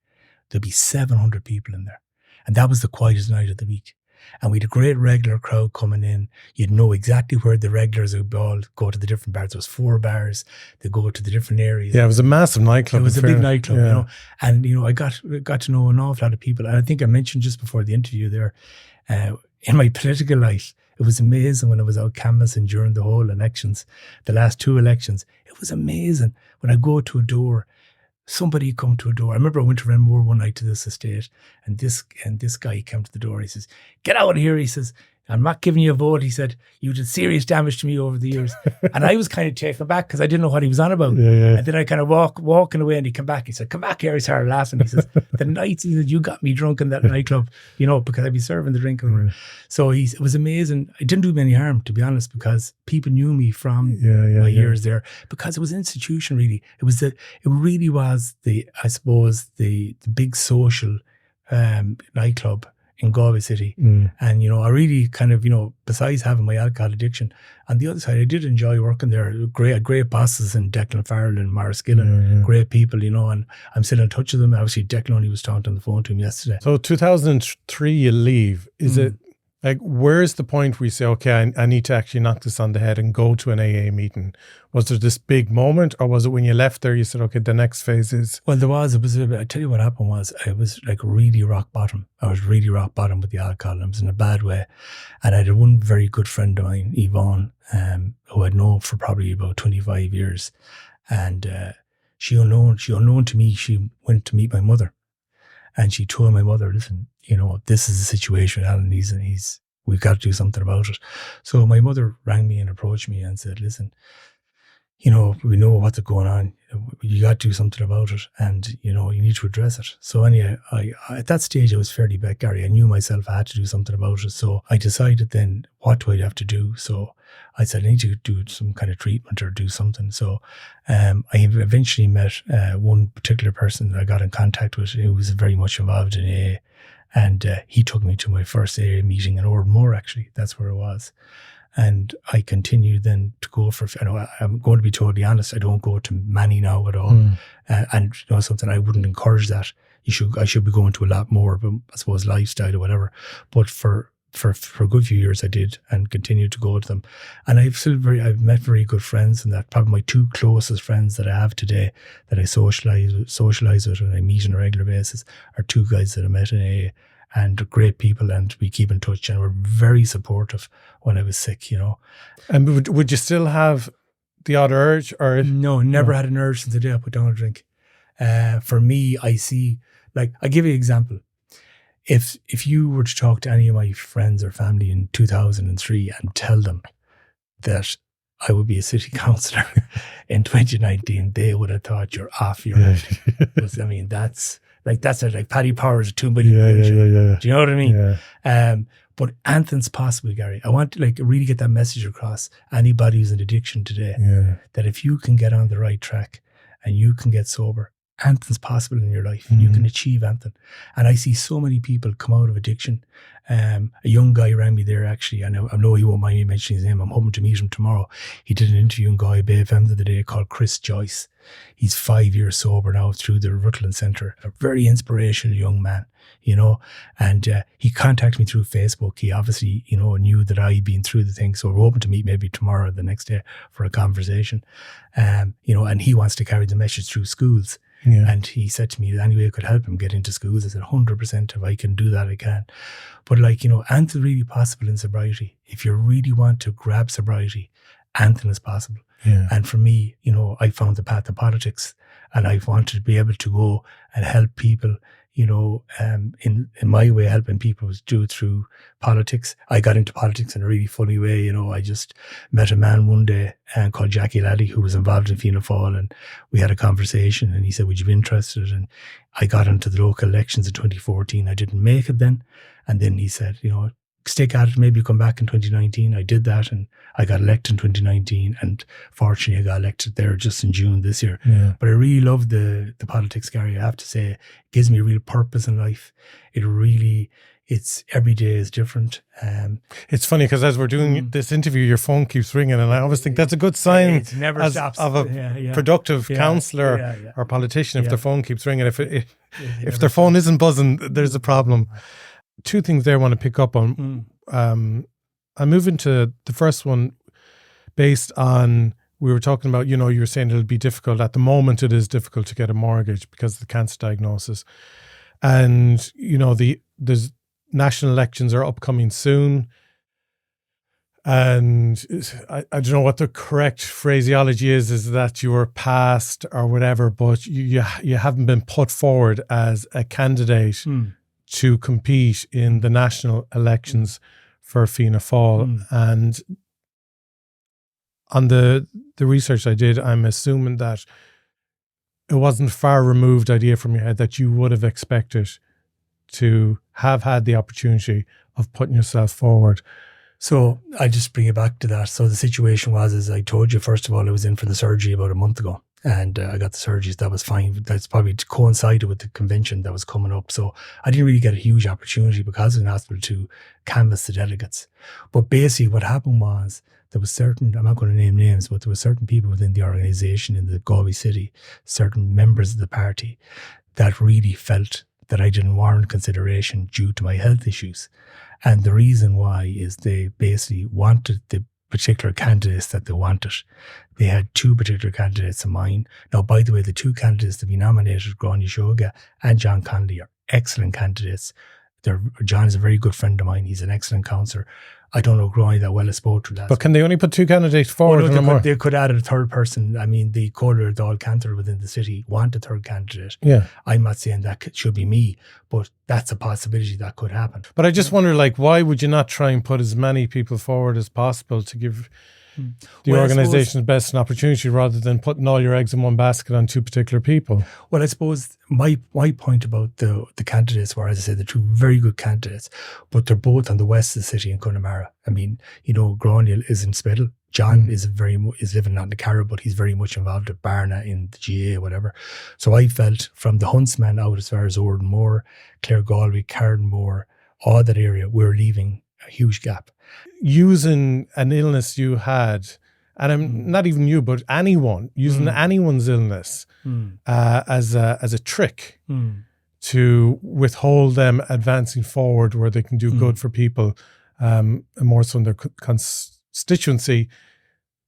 there'd be 700 people in there. And that was the quietest night of the week. And we had a great regular crowd coming in. You'd know exactly where the regulars would all go to the different bars. There was 4 bars. They go to the different areas. Yeah, it was a massive nightclub. It was a big nightclub, And, I got to know an awful lot of people. And I think I mentioned just before the interview there, in my political life, it was amazing when I was out canvassing during the whole elections, the last 2 elections. It was amazing when I go to a door, somebody come to a door. I remember I went to Renmore one night to this estate, and this guy came to the door. He says, "Get out of here," he says. "I'm not giving you a vote." He said, "You did serious damage to me over the years." And I was kind of taken back because I didn't know what he was on about. And then I kind of walking away, and he came back. He said, "Come back here." He started laughing. He says, "The nights," he said, "you got me drunk in that nightclub, because I'd be serving the drink." So it was amazing. It didn't do me any harm, to be honest, because people knew me from my years there, because it was an institution, really. It really was the big social nightclub in Galway City. And, I really kind of, besides having my alcohol addiction, on the other side, I did enjoy working there. Great bosses in Declan Farrell and Maris Gillen, great people, and I'm still in touch with them. Obviously, Declan only was talking on the phone to him yesterday. So 2003, you leave. Is it, like, where's the point where you say, okay, I need to actually knock this on the head and go to an AA meeting? Was there this big moment, or was it when you left there, you said, okay, the next phase is? Well, I tell you what happened was, I was like really rock bottom. I was really rock bottom with the alcohol. I was in a bad way. And I had one very good friend of mine, Yvonne, who I'd known for probably about 25 years. And she unknown to me, she went to meet my mother. And she told my mother, "Listen, this is the situation, Alan, we've got to do something about it." So my mother rang me and approached me and said, "Listen, we know what's going on. You got to do something about it, and you need to address it. So anyway, I at that stage I was fairly back, Garry. I knew myself I had to do something about it. So I decided then, what do I have to do? So I said I need to do some kind of treatment or do something. So I eventually met one particular person that I got in contact with who was very much involved in AA, and he took me to my first AA meeting in Ardmore. Actually, that's where it was. And I continued then to go for, I'm going to be totally honest, I don't go to many now at all. And something, I wouldn't encourage that. I should be going to a lot more, but I suppose lifestyle or whatever. But for a good few years I did, and continued to go to them. And I've met very good friends, and that probably my two closest friends that I have today that I socialise with and I meet on a regular basis are two guys that I met in AA. And great people, and we keep in touch, and were very supportive when I was sick, And would you still have the odd urge, or? No, never had an urge since the day I put down a drink. For me, I see, I give you an example. If you were to talk to any of my friends or family in 2003 and tell them that I would be a city councillor in 2019, they would have thought you're off your head. I mean, that's it. Like Paddy Power's a 2 million. Yeah. Do you know what I mean? Yeah. But anything's possible, Garry. I want to really get that message across. Anybody who's in addiction today, that if you can get on the right track and you can get sober, anything's possible in your life. You can achieve anything. And I see so many people come out of addiction. A young guy around me there, actually, and I know he won't mind me mentioning his name. I'm hoping to meet him tomorrow. He did an interview in Galway Bay FM the other day called Chris Joyce. He's 5 years sober now through the Rutland Centre. A very inspirational young man, and he contacted me through Facebook. He obviously, knew that I'd been through the thing. So we're hoping to meet maybe tomorrow or the next day for a conversation. And he wants to carry the message through schools. Yeah. And he said to me, any way I could help him get into schools. I said, 100%, if I can do that, I can. But anything's really possible in sobriety. If you really want to grab sobriety, anything is possible. Yeah. And for me, I found the path of politics, and I wanted to be able to go and help people, in my way, helping people was do it through politics. I got into politics in a really funny way. I just met a man one day called Jackie Laddie, who was involved in Fianna Fáil, and we had a conversation, and he said, would you be interested? And I got into the local elections in 2014. I didn't make it then. And then he said, stick at it, maybe come back in 2019. I did that, and I got elected in 2019, and fortunately I got elected there just in June this year. Yeah. But I really love the politics, Garry. I have to say, it gives me a real purpose in life. It's every day is different. It's funny because as we're doing this interview, your phone keeps ringing, and I always think that's a good sign. It never stops. Of a productive counsellor or politician. If their phone keeps ringing, if their phone isn't buzzing, there's a problem. Two things there I want to pick up on. I move into the first one based on, we were talking about, you were saying it'll be difficult. At the moment, it is difficult to get a mortgage because of the cancer diagnosis. And, there's national elections are upcoming soon. And I don't know what the correct phraseology is that you were passed or whatever, but you haven't been put forward as a candidate to compete in the national elections for Fianna Fáil. And on the research I did, I'm assuming that it wasn't a far removed idea from your head that you would have expected to have had the opportunity of putting yourself forward. So I just bring it back to that. So the situation was, as I told you, first of all, I was in for the surgery about a month ago. And I got the surgeries. That was fine. That's probably coincided with the convention that was coming up. So I didn't really get a huge opportunity because of the hospital to canvass the delegates. But basically what happened was there was certain, I'm not going to name names, but there were certain people within the organisation in the Galway city, certain members of the party that really felt that I didn't warrant consideration due to my health issues. And the reason why is they basically wanted the particular candidates that they wanted. They had two particular candidates in mind. Now, by the way, the two candidates to be nominated, Gráinne Seoga and John Connolly, are excellent candidates. John is a very good friend of mine. He's an excellent counsellor. I don't know Gráinne that well, I spoke to that. But can they only put two candidates forward? They could add a third person. I mean, the Cóireád Dáil Cantor within the city want a third candidate. Yeah. I'm not saying that should be me, but that's a possibility that could happen. But I just wonder, why would you not try and put as many people forward as possible to give the Well, organization's best an opportunity rather than putting all your eggs in one basket on two particular people. Well, I suppose my point about the candidates were, as I said, they're two very good candidates, but they're both on the west of the city in Connemara. I mean, Gráinne is in Spiddle. John is living not in the Carrow, but he's very much involved at Barna in the GA, whatever. So I felt from the Huntsman out as far as Ordenmore, Clare Galway, Cardenmore, all that area, we're leaving a huge gap. Using an illness you had, and I'm not even you, but anyone, using anyone's illness as a trick to withhold them advancing forward where they can do good for people, and more so in their constituency,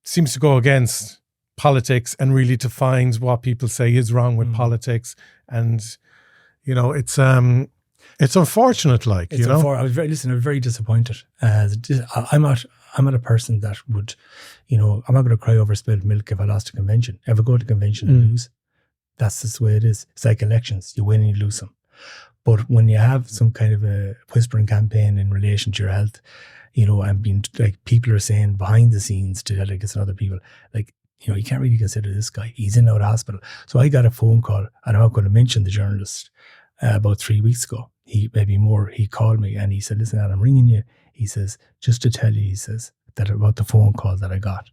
seems to go against politics and really defines what people say is wrong with politics. And, it's unfortunate, I was very disappointed. I'm not a person that would, I'm not going to cry over spilled milk if I lost a convention. If I go to convention and lose, that's just the way it is. It's like elections. You win and you lose them. But when you have some kind of a whispering campaign in relation to your health, and being like people are saying behind the scenes to delegates and other people, like, you can't really consider this guy. He's in and out of hospital. So I got a phone call, and I'm not going to mention the journalist, about 3 weeks ago. He called me and he said, listen, Alan, I'm ringing you. He says, just to tell you, he says, that about the phone call that I got.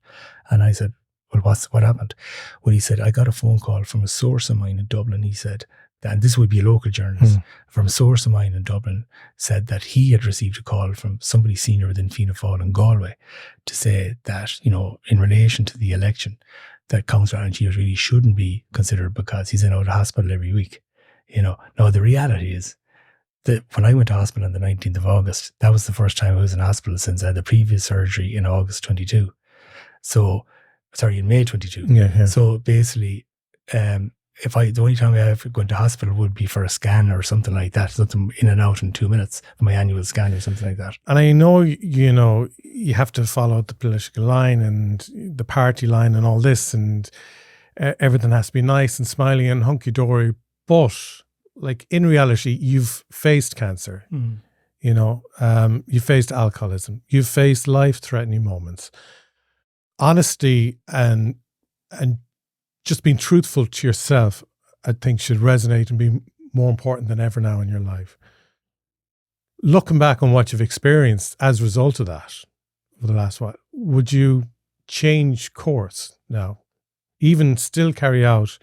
And I said, well, what happened? Well, he said, I got a phone call from a source of mine in Dublin. He said, and this would be a local journalist, from a source of mine in Dublin, said that he had received a call from somebody senior within Fianna Fáil in Galway to say that, in relation to the election, that Councillor Alan Cheevers really shouldn't be considered because he's in and out of hospital every week. Now the reality is that when I went to hospital on the 19th of August, that was the first time I was in hospital since I had the previous surgery in August 22. In May 22. Yeah. So basically, the only time I ever go into hospital would be for a scan or something like that, something in and out in 2 minutes for my annual scan or something like that. And I know, you have to follow the political line and the party line and all this, and everything has to be nice and smiley and hunky-dory. But, like, in reality, you've faced cancer, you've faced alcoholism, you've faced life-threatening moments. Honesty and just being truthful to yourself, I think, should resonate and be more important than ever now in your life. Looking back on what you've experienced as a result of that, for the last while, would you change course now? Even still carry out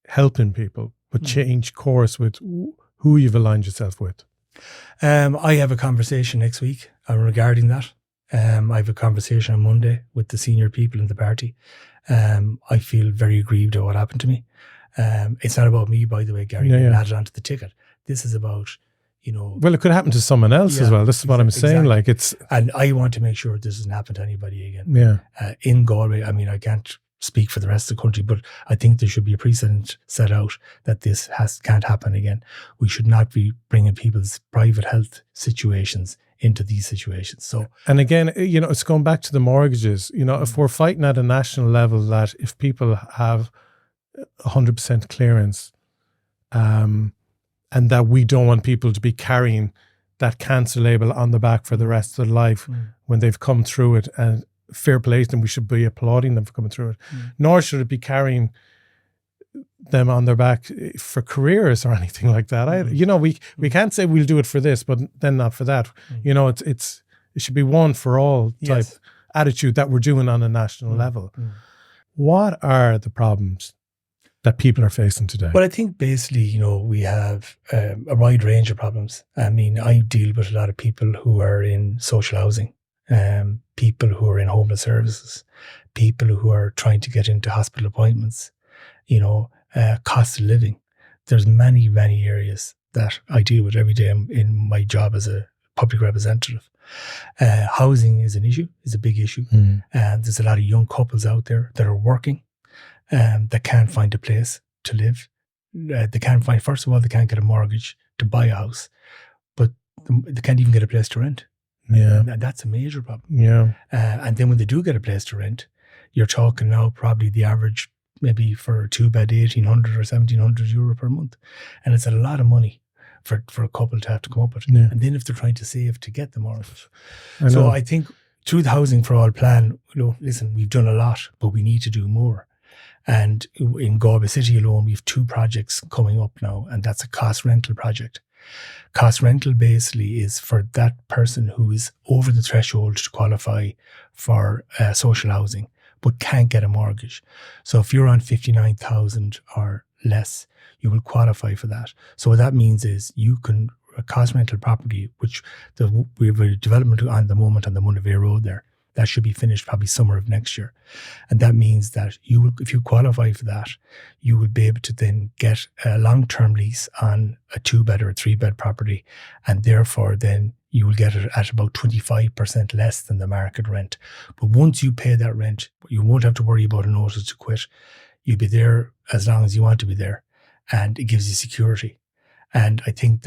helping people, but change course with who you've aligned yourself with? I have a conversation next week regarding that. I have a conversation on Monday with the senior people in the party. I feel very aggrieved at what happened to me. It's not about me, by the way, Garry, getting added onto the ticket. This is about, Well, it could happen to someone else as well. This is what I'm saying. Exactly. And I want to make sure this doesn't happen to anybody again. Yeah. In Galway, I mean, I can't speak for the rest of the country, but I think there should be a precedent set out that this can't happen again. We should not be bringing people's private health situations into these situations. So, and again, it's going back to the mortgages. If we're fighting at a national level, that if people have 100% clearance, and that we don't want people to be carrying that cancer label on the back for the rest of their life when they've come through it, and fair play to them, we should be applauding them for coming through it. Nor should it be carrying them on their back for careers or anything like that. We can't say we'll do it for this, but then not for that. It should be one for all type attitude that we're doing on a national level. What are the problems that people are facing today? Well, I think basically, we have a wide range of problems. I mean, I deal with a lot of people who are in social housing, people who are in homeless services, people who are trying to get into hospital appointments, cost of living. There's many, many areas that I deal with every day in my job as a public representative. Housing is an issue, is a big issue. And there's a lot of young couples out there that are working that can't find a place to live. They can't get a mortgage to buy a house, but they can't even get a place to rent. Yeah. And that's a major problem. Yeah. And then when they do get a place to rent, you're talking now probably the average, maybe for a 2-bed, 1,800 or 1,700 euro per month. And it's a lot of money for a couple to have to come up with. Yeah. And then if they're trying to save to get the mortgage. I So I think, through the Housing for All plan, listen, we've done a lot, but we need to do more. And in Galway City alone, we have 2 projects coming up now, and that's a cost rental project. Cost rental basically is for that person who is over the threshold to qualify for social housing, but can't get a mortgage. So if you're on 59,000 or less, you will qualify for that. So what that means is you can, a cost rental property, which we have a development on the moment on the Munnavay Road there, that should be finished probably summer of next year. And that means that you will, if you qualify for that, you will be able to then get a long-term lease on a 2-bed or a 3-bed property. And therefore then you will get it at about 25% less than the market rent. But once you pay that rent, you won't have to worry about a notice to quit. You'll be there as long as you want to be there. And it gives you security. And I think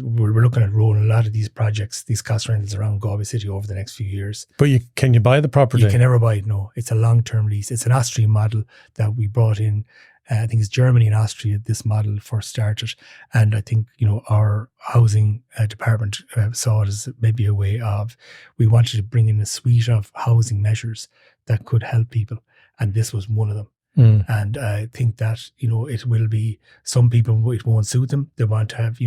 we're looking at rolling a lot of these projects, these cost rentals around Galway City over the next few years. But can you buy the property? You can never buy it, no. It's a long-term lease. It's an Austrian model that we brought in. I think it's Germany and Austria, this model first started. And I think, our housing department saw it as maybe a way of, we wanted to bring in a suite of housing measures that could help people. And this was one of them. And I think that, it will be, some people, it won't suit them. They want to have,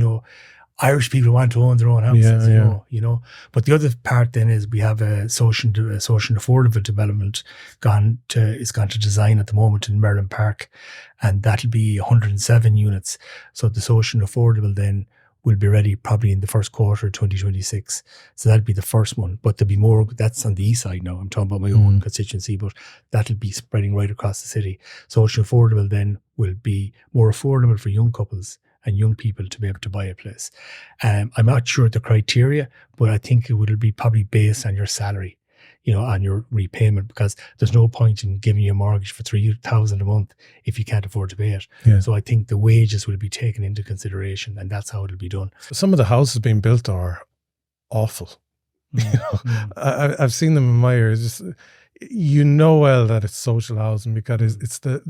Irish people want to own their own houses, you know. But the other part then is we have a social and affordable development gone to design at the moment in Merlin Park, and that'll be 107 units. So the social and affordable then will be ready probably in the first quarter of 2026. So that'll be the first one. But there'll be more, that's on the east side now. I'm talking about my own constituency, but that'll be spreading right across the city. Social affordable then will be more affordable for young couples and young people to be able to buy a place. I'm not sure the criteria, but I think it will be probably based on your salary, on your repayment, because there's no point in giving you a mortgage for 3,000 a month if you can't afford to pay it. Yeah. So I think the wages will be taken into consideration, and that's how it'll be done. Some of the houses being built are awful. I've seen them in my ears. Well that it's social housing because it's the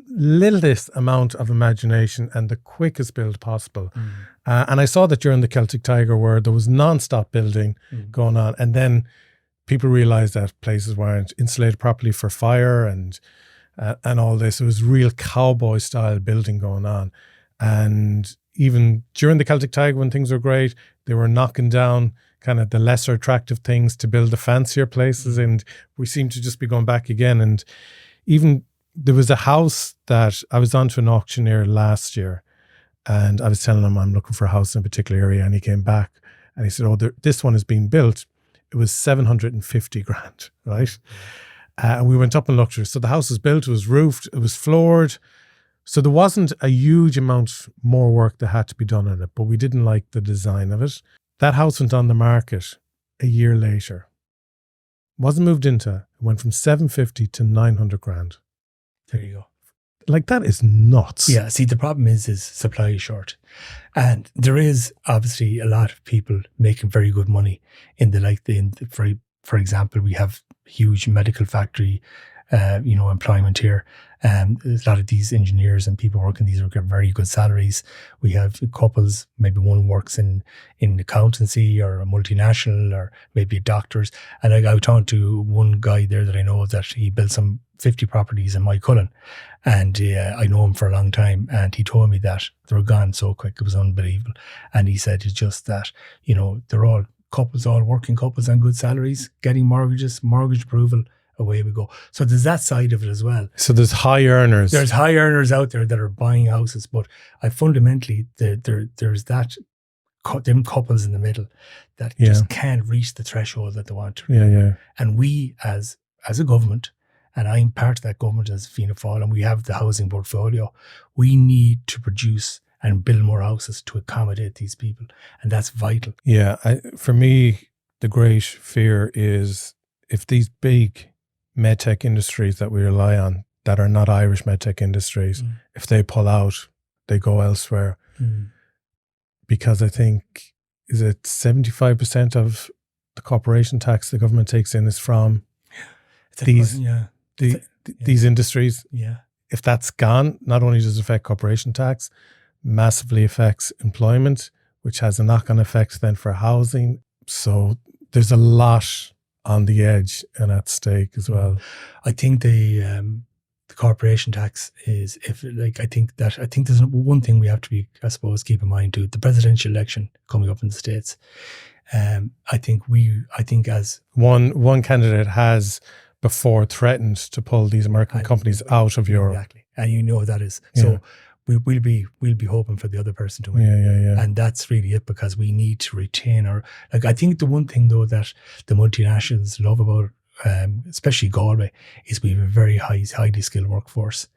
littlest amount of imagination and the quickest build possible. And I saw that during the Celtic Tiger where there was non-stop building going on, and then people realized that places weren't insulated properly for fire and all this. It was real cowboy style building going on. And even during the Celtic Tiger, when things were great, they were knocking down kind of the lesser attractive things to build the fancier places. And we seem to just be going back again. And even there was a house that I was on to an auctioneer last year, and I was telling him I'm looking for a house in a particular area. And he came back and he said, this one is being built. It was 750 grand, right? And we went up and looked at it. So the house was built, it was roofed, it was floored. So there wasn't a huge amount more work that had to be done on it, but we didn't like the design of it. That house went on the market a year later. Wasn't moved into. It went from 750 to 900 grand. There you go. Like, that is nuts. Yeah, see, the problem is supply is short. And there is obviously a lot of people making very good money for example, we have huge medical factory, employment here. There's a lot of these engineers and people working these get very good salaries. We have couples, maybe one works in accountancy or a multinational or maybe doctors. And I was talking to one guy there that I know that he built some 50 properties in Moycullen, and I know him for a long time, and he told me that they were gone so quick, it was unbelievable. And he said it's just that, they're all couples, all working couples on good salaries, getting mortgages, mortgage approval, away we go. So there's that side of it as well. So there's high earners. There's high earners out there that are buying houses, but fundamentally there's them couples in the middle that just can't reach the threshold that they want to. Yeah. And we as a government, and I'm part of that government as Fianna Fáil, and we have the housing portfolio, we need to produce and build more houses to accommodate these people. And that's vital. Yeah. For me, the great fear is if these big medtech industries that we rely on that are not Irish medtech industries, if they pull out, they go elsewhere. Because I think, is it 75% of the corporation tax the government takes in is from these industries? Yeah. If that's gone, not only does it affect corporation tax, massively affects employment, which has a knock-on effect then for housing. So there's a lot on the edge and at stake as well. I think the corporation tax is, I think there's one thing we have to be, I suppose, keep in mind too. The presidential election coming up in the States. I think as one candidate has before threatened to pull these American companies out of Europe. Exactly. And you know that is. So we'll be hoping for the other person to win. Yeah. And that's really it, because we need to retain our, I think the one thing though that the multinationals love about especially Galway is we have a very highly skilled workforce.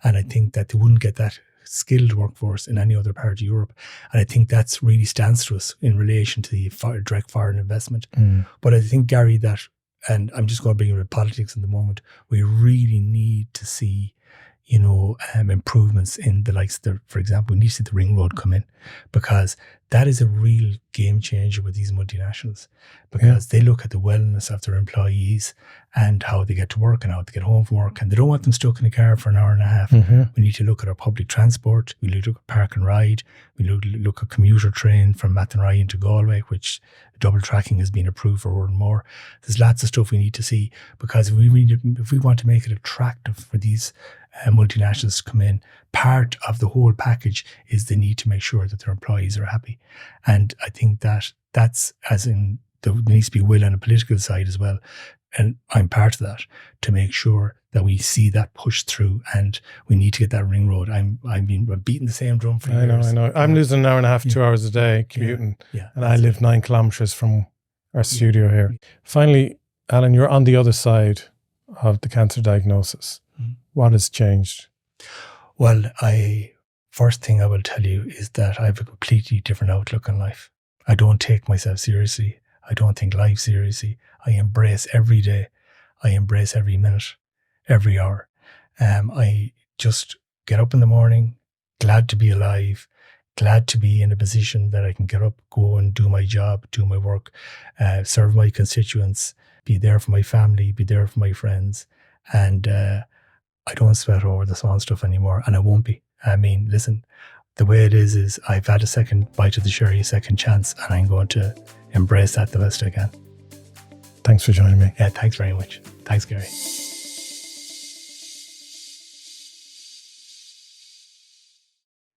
And I think that they wouldn't get that skilled workforce in any other part of Europe. And I think that's really stands to us in relation to the direct foreign investment. But I think, Garry, that, and I'm just going to bring in politics in the moment, we really need to see, improvements in the likes of, for example, we need to see the ring road come in, because that is a real game changer with these multinationals, because they look at the wellness of their employees and how they get to work and how they get home from work, and they don't want them stuck in a car for an hour and a half. We need to look at our public transport. We look at park and ride. We look at commuter train from Athenry into Galway, which double tracking has been approved for more. There's lots of stuff we need to see, because if we want to make it attractive for these multinationals to come in, part of the whole package is they need to make sure that their employees are happy. And I think that's as in there needs to be will on a political side as well. And I'm part of that, to make sure that we see that push through, and we need to get that ring road. I'm beating the same drum for years. I know. I'm losing an hour and a half, 2 hours a day commuting. And I live 9 kilometers from our studio here. Finally, Alan, you're on the other side of the cancer diagnosis. What has changed? Well, first thing I will tell you is that I have a completely different outlook on life. I don't take myself seriously. I don't think life seriously. I embrace every day. I embrace every minute, every hour. I just get up in the morning, glad to be alive, glad to be in a position that I can get up, go and do my job, do my work, serve my constituents, be there for my family, be there for my friends. And I don't sweat over the small stuff anymore, and I won't be. I mean, listen, the way it is I've had a second bite of the cherry, a second chance, and I'm going to embrace that the best I can. Thanks for joining me. Yeah, thanks very much. Thanks, Garry.